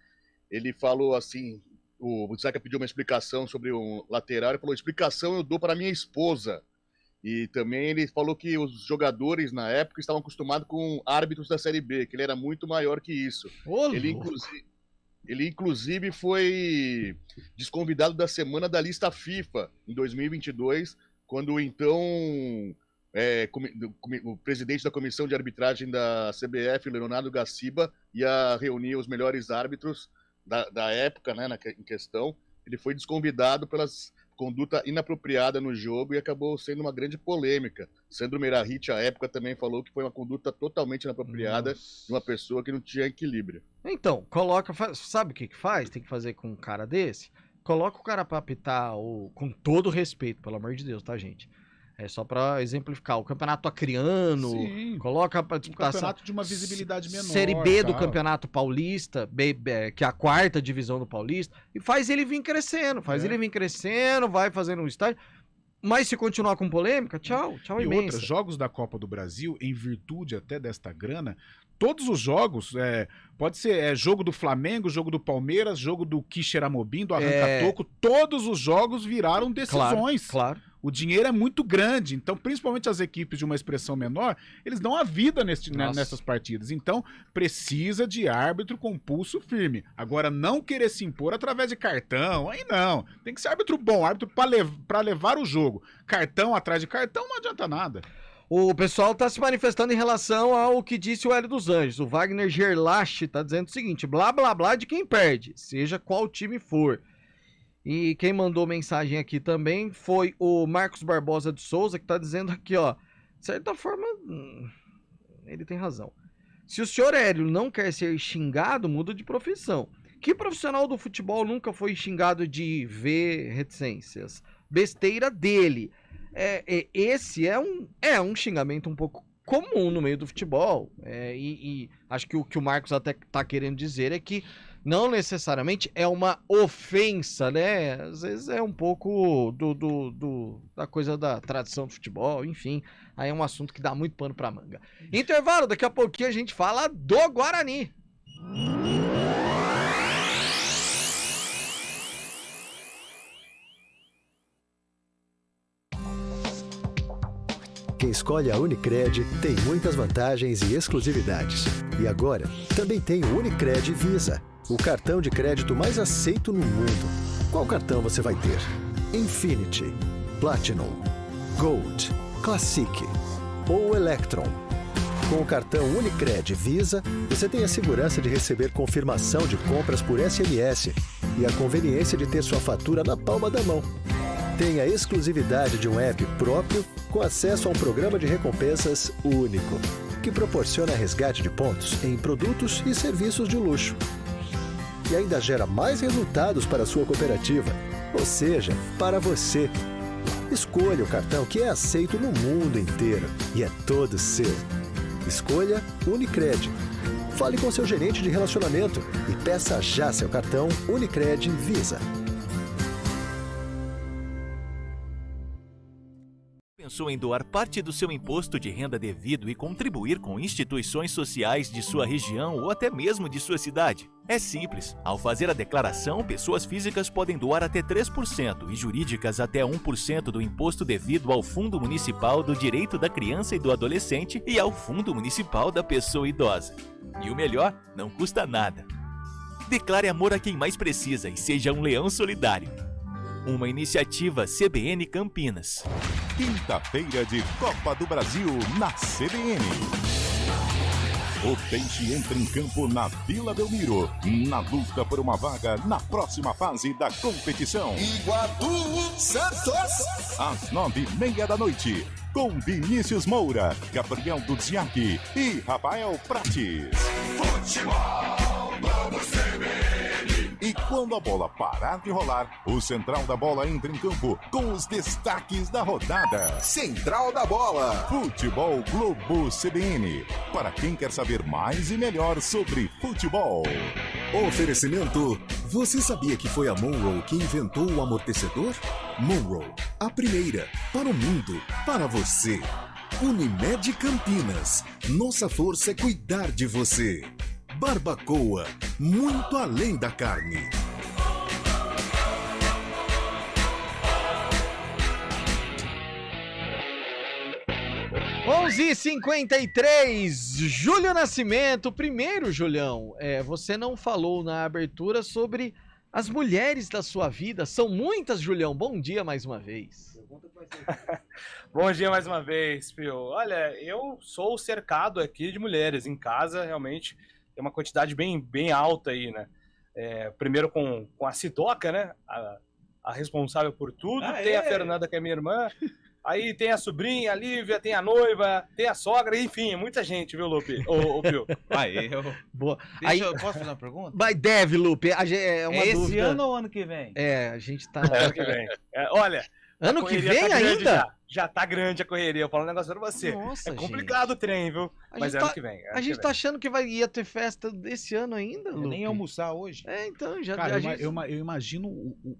[SPEAKER 6] ele falou assim, o Zeca pediu uma explicação sobre o lateral, ele falou, explicação eu dou para minha esposa. E também ele falou que os jogadores, na época, estavam acostumados com árbitros da Série B, que ele era muito maior que isso. Ele, inclusive, foi desconvidado da semana da lista FIFA, em 2022, quando então o presidente da comissão de arbitragem da CBF, Leonardo Gaciba, ia reunir os melhores árbitros da época, né, em questão. Ele foi desconvidado pelas conduta inapropriada no jogo e acabou sendo uma grande polêmica. Sandro Meirahit, à época, também falou que foi uma conduta totalmente inapropriada de uma pessoa que não tinha equilíbrio.
[SPEAKER 3] Então, sabe o que faz? Tem que fazer com um cara desse? Coloca o cara pra apitar, com todo respeito, pelo amor de Deus, tá, gente? É só pra exemplificar. O campeonato acreano, coloca pra disputar...
[SPEAKER 5] Um campeonato de uma visibilidade menor.
[SPEAKER 3] Série B do Campeonato Paulista, que é a 4ª divisão do Paulista, e faz ele vir crescendo, vai fazendo um estágio. Mas se continuar com polêmica, tchau imensa.
[SPEAKER 5] Jogos da Copa do Brasil, em virtude até desta grana, todos os jogos, pode ser jogo do Flamengo, jogo do Palmeiras, jogo do Quixeramobim, do Arranca-Toco, todos os jogos viraram decisões.
[SPEAKER 3] Claro.
[SPEAKER 5] O dinheiro é muito grande, então principalmente as equipes de uma expressão menor, eles dão a vida nessas partidas. Então precisa de árbitro com pulso firme. Agora não querer se impor através de cartão, aí não. Tem que ser árbitro bom, árbitro para levar o jogo. Cartão atrás de cartão não adianta nada.
[SPEAKER 3] O pessoal está se manifestando em relação ao que disse o Hélio dos Anjos. O Wagner Gerlache está dizendo o seguinte, blá blá blá de quem perde, seja qual time for. E quem mandou mensagem aqui também foi o Marcos Barbosa de Souza, que tá dizendo aqui, ó, de certa forma, ele tem razão. Se o senhor Hélio não quer ser xingado, muda de profissão. Que profissional do futebol nunca foi xingado de ver reticências? Besteira dele. Esse é um xingamento um pouco comum no meio do futebol. E acho que o que o Marcos até tá querendo dizer é que não necessariamente é uma ofensa, né? Às vezes é um pouco da coisa da tradição do futebol, enfim. Aí é um assunto que dá muito pano pra manga. Intervalo, daqui a pouquinho a gente fala do Guarani.
[SPEAKER 11] Quem escolhe a Unicred tem muitas vantagens e exclusividades. E agora, também tem o Unicred Visa, o cartão de crédito mais aceito no mundo. Qual cartão você vai ter? Infinity, Platinum, Gold, Classic ou Electron? Com o cartão Unicred Visa, você tem a segurança de receber confirmação de compras por SMS e a conveniência de ter sua fatura na palma da mão. Tem a exclusividade de um app próprio com acesso a um programa de recompensas único, que proporciona resgate de pontos em produtos e serviços de luxo. E ainda gera mais resultados para a sua cooperativa, ou seja, para você. Escolha o cartão que é aceito no mundo inteiro e é todo seu. Escolha Unicred. Fale com seu gerente de relacionamento e peça já seu cartão Unicred Visa.
[SPEAKER 18] Pensou em doar parte do seu imposto de renda devido e contribuir com instituições sociais de sua região ou até mesmo de sua cidade? É simples. Ao fazer a declaração, pessoas físicas podem doar até 3% e jurídicas até 1% do imposto devido ao Fundo Municipal do Direito da Criança e do Adolescente e ao Fundo Municipal da Pessoa Idosa. E o melhor, não custa nada. Declare amor a quem mais precisa e seja um leão solidário. Uma iniciativa CBN Campinas.
[SPEAKER 2] Quinta-feira de Copa do Brasil na CBN. O Peixe entra em campo na Vila Belmiro, na luta por uma vaga na próxima fase da competição.
[SPEAKER 19] Iguatu Santos!
[SPEAKER 2] Às 9h30 da noite, com Vinícius Moura, Gabriel Duziak e Rafael Prates.
[SPEAKER 19] Futebol, vamos CBN!
[SPEAKER 2] E quando a bola parar de rolar, o Central da Bola entra em campo com os destaques da rodada.
[SPEAKER 19] Central da Bola.
[SPEAKER 2] Futebol Globo CBN. Para quem quer saber mais e melhor sobre futebol.
[SPEAKER 1] Oferecimento. Você sabia que foi a Monroe que inventou o amortecedor? Monroe, a primeira. Para o mundo. Para você. Unimed Campinas. Nossa força é cuidar de você. Barbacoa, muito além da carne.
[SPEAKER 3] Onze h 53, Júlio Nascimento. Primeiro, Julião, você não falou na abertura sobre as mulheres da sua vida. São muitas, Julião. Bom dia mais uma vez.
[SPEAKER 20] Bom dia mais uma vez, Pio. Olha, eu sou cercado aqui de mulheres. Em casa, realmente, tem uma quantidade bem alta aí, né? Primeiro com a Sidoca, né? A responsável por tudo. Tem a Fernanda, que é minha irmã. Aí tem a sobrinha, a Lívia, tem a noiva, tem a sogra, enfim, muita gente, viu, Lupe? Ô, Pio.
[SPEAKER 3] Boa.
[SPEAKER 4] Posso fazer uma pergunta?
[SPEAKER 3] Deve, Lupe. É uma
[SPEAKER 4] esse
[SPEAKER 3] dúvida.
[SPEAKER 4] ano ou ano que vem?
[SPEAKER 3] A gente tá...
[SPEAKER 20] Ano que vem. Olha...
[SPEAKER 3] Ano que vem ainda?
[SPEAKER 20] Já tá grande a correria, eu falo um negócio pra você.
[SPEAKER 3] Nossa,
[SPEAKER 20] complicado o trem, viu? Mas é ano que vem.
[SPEAKER 3] A gente tá achando que ia ter festa desse ano ainda, Lupe?
[SPEAKER 4] Nem almoçar hoje.
[SPEAKER 3] Então, já...
[SPEAKER 5] Cara, eu imagino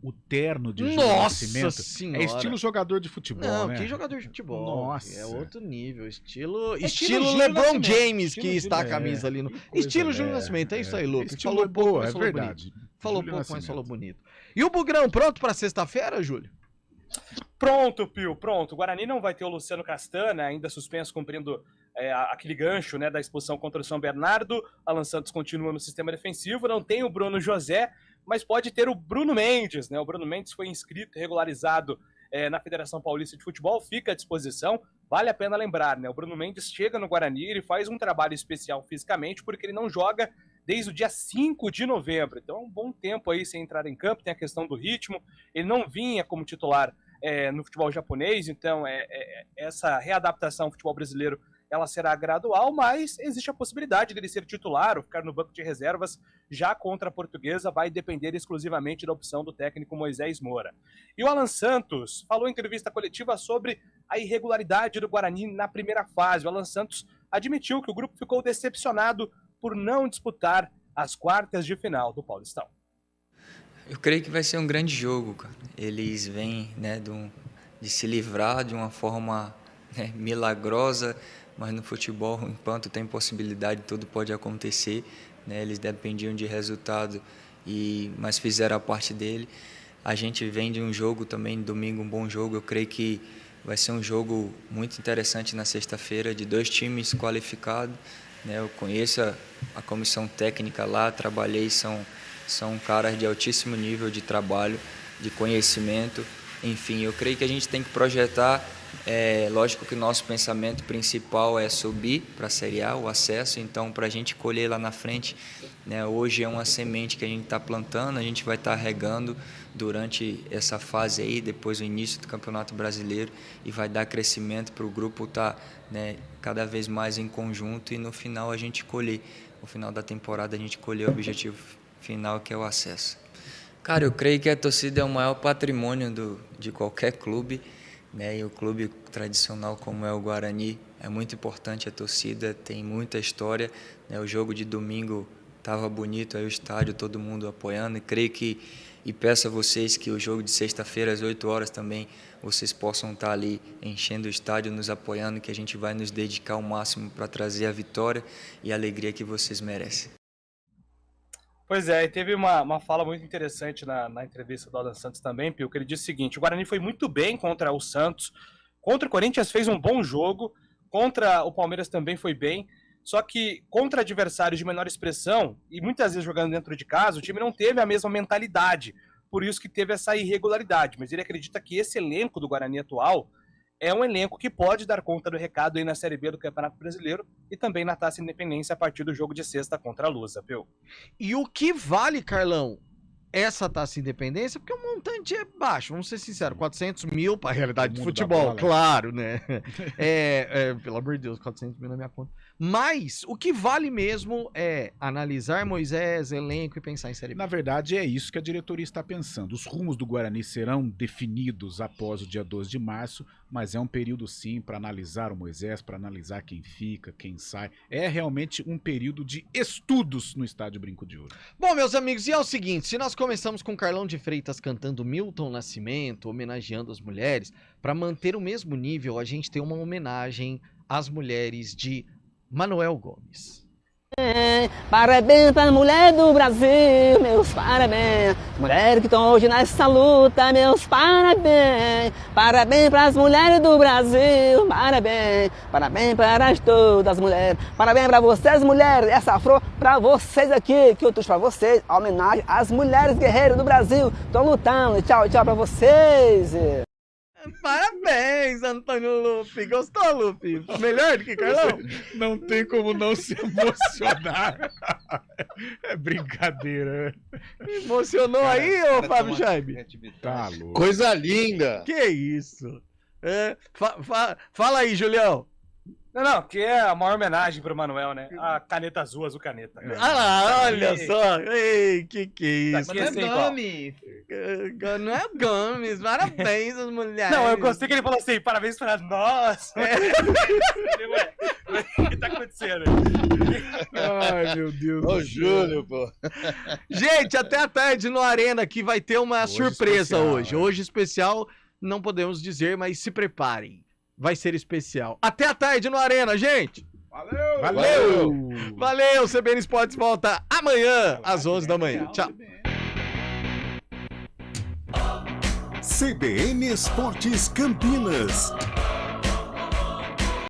[SPEAKER 5] o terno de
[SPEAKER 3] Nossa
[SPEAKER 5] Nascimento.
[SPEAKER 3] Senhora!
[SPEAKER 5] É estilo jogador de futebol,
[SPEAKER 3] Não,
[SPEAKER 5] né?
[SPEAKER 3] que jogador de futebol.
[SPEAKER 5] Nossa.
[SPEAKER 3] É outro nível. Estilo
[SPEAKER 5] Júlio
[SPEAKER 3] LeBron
[SPEAKER 5] Nascimento.
[SPEAKER 3] James,
[SPEAKER 5] Estilo
[SPEAKER 3] que está a
[SPEAKER 5] Júlio-
[SPEAKER 3] camisa ali.
[SPEAKER 5] que
[SPEAKER 3] Estilo
[SPEAKER 5] coisa,
[SPEAKER 3] Júlio Nascimento, é isso aí, Lupe.
[SPEAKER 5] Estilo
[SPEAKER 3] Falou pouco,
[SPEAKER 5] boa,
[SPEAKER 3] mas
[SPEAKER 5] é
[SPEAKER 3] falou
[SPEAKER 5] verdade.
[SPEAKER 3] bonito. Falou
[SPEAKER 5] Júlio
[SPEAKER 3] pouco, mas
[SPEAKER 5] Nascimento.
[SPEAKER 3] falou bonito. E o Bugrão, pronto pra sexta-feira, Júlio?
[SPEAKER 20] Pronto, Pio, pronto. O Guarani não vai ter o Luciano Castana, ainda suspenso cumprindo aquele gancho, né, da expulsão contra o São Bernardo. Alan Santos continua no sistema defensivo, não tem o Bruno José, mas pode ter o Bruno Mendes, né? O Bruno Mendes foi inscrito e regularizado na Federação Paulista de Futebol, fica à disposição. Vale a pena lembrar, né? O Bruno Mendes chega no Guarani, ele faz um trabalho especial fisicamente, porque ele não joga desde o dia 5 de novembro. Então é um bom tempo aí sem entrar em campo, tem a questão do ritmo. Ele não vinha como titular no futebol japonês, então essa readaptação ao futebol brasileiro ela será gradual, mas existe a possibilidade dele ser titular ou ficar no banco de reservas já contra a Portuguesa, vai depender exclusivamente da opção do técnico Moisés Moura. E o Alan Santos falou em entrevista coletiva sobre a irregularidade do Guarani na primeira fase. O Alan Santos admitiu que o grupo ficou decepcionado por não disputar as quartas de final do Paulistão.
[SPEAKER 21] Eu creio que vai ser um grande jogo, cara. Eles vêm, né, de se livrar de uma forma, né, milagrosa, mas no futebol, enquanto tem possibilidade, tudo pode acontecer, né? Eles dependiam de resultado, mas fizeram a parte dele. A gente vem de um jogo também, domingo, um bom jogo. Eu creio que vai ser um jogo muito interessante na sexta-feira, de dois times qualificados, né? Eu conheço a comissão técnica lá, trabalhei, são caras de altíssimo nível de trabalho, de conhecimento. Enfim, eu creio que a gente tem que projetar. Lógico que o nosso pensamento principal é subir para a Série A, o acesso. Então, para a gente colher lá na frente, né, hoje é uma semente que a gente está plantando, a gente vai estar regando durante essa fase aí, depois do início do Campeonato Brasileiro, e vai dar crescimento para o grupo estar, né, cada vez mais em conjunto, e no final a gente colher, no final da temporada a gente colher o objetivo final, que é o acesso. Cara, eu creio que a torcida é o maior patrimônio de qualquer clube, né? E o clube tradicional como é o Guarani, é muito importante a torcida, tem muita história, né? O jogo de domingo estava bonito, aí o estádio, todo mundo apoiando, e creio que e peço a vocês que o jogo de sexta-feira às 8 horas também vocês possam estar ali enchendo o estádio, nos apoiando, que a gente vai nos dedicar ao máximo para trazer a vitória e a alegria que vocês merecem.
[SPEAKER 20] Pois é, e teve uma fala muito interessante na entrevista do Alan Santos também, Pio, que ele disse o seguinte: o Guarani foi muito bem contra o Santos, contra o Corinthians fez um bom jogo, contra o Palmeiras também foi bem, só que contra adversários de menor expressão, e muitas vezes jogando dentro de casa, o time não teve a mesma mentalidade, por isso que teve essa irregularidade, mas ele acredita que esse elenco do Guarani atual é um elenco que pode dar conta do recado aí na Série B do Campeonato Brasileiro e também na Taça Independência a partir do jogo de sexta contra a Lusa, Pio.
[SPEAKER 3] E o que vale, Carlão, essa Taça Independência? Porque o montante é baixo, vamos ser sinceros, 400 mil para a realidade de futebol, claro, né? Pelo amor de Deus, 400 mil na minha conta. Mas o que vale mesmo é analisar Moisés, elenco e pensar em Série B.
[SPEAKER 5] Na verdade, é isso que a diretoria está pensando. Os rumos do Guarani serão definidos após o dia 12 de março, mas é um período sim para analisar o Moisés, para analisar quem fica, quem sai. É realmente um período de estudos no Estádio Brinco de Ouro.
[SPEAKER 3] Bom, meus amigos, e é o seguinte, se nós começamos com Carlão de Freitas cantando Milton Nascimento, homenageando as mulheres, para manter o mesmo nível, a gente tem uma homenagem às mulheres de Manuel Gomes.
[SPEAKER 8] Parabéns para a mulher do Brasil, meus parabéns. Mulher que estão hoje nessa luta, meus parabéns. Parabéns para as mulheres do Brasil, parabéns. Parabéns para todas as mulheres. Parabéns para vocês, mulheres. Essa flor para vocês aqui, que eu trouxe para vocês. A homenagem às mulheres guerreiras do Brasil. Estão lutando. Tchau, tchau para vocês.
[SPEAKER 3] Parabéns, Antônio Lupe. Gostou, Lupe? Melhor do que Carlão?
[SPEAKER 5] Não tem como não se emocionar. É brincadeira.
[SPEAKER 3] Me emocionou aí, ô Fábio Jaime?
[SPEAKER 5] Tá louco.
[SPEAKER 6] Coisa linda.
[SPEAKER 3] Que isso? Fala aí, Julião.
[SPEAKER 20] Não, que é a maior homenagem pro Manuel, né? A caneta azul caneta.
[SPEAKER 3] Ah lá, olha só. Ei, que é isso?
[SPEAKER 20] Não é
[SPEAKER 3] Gomes. Não é Gomes. Parabéns às mulheres.
[SPEAKER 20] Não, eu gostei que ele falou assim, parabéns pra nós. O que tá acontecendo?
[SPEAKER 5] Ai, meu Deus.
[SPEAKER 6] Ô, Júlio, pô.
[SPEAKER 3] Gente, até a tarde no Arena que vai ter uma surpresa
[SPEAKER 5] especial,
[SPEAKER 3] hoje. Hoje especial, não podemos dizer, mas se preparem. Vai ser especial. Até a tarde no Arena, gente. Valeu. CBN Esportes volta amanhã às 11 da manhã. Tchau.
[SPEAKER 1] CBN Esportes Campinas.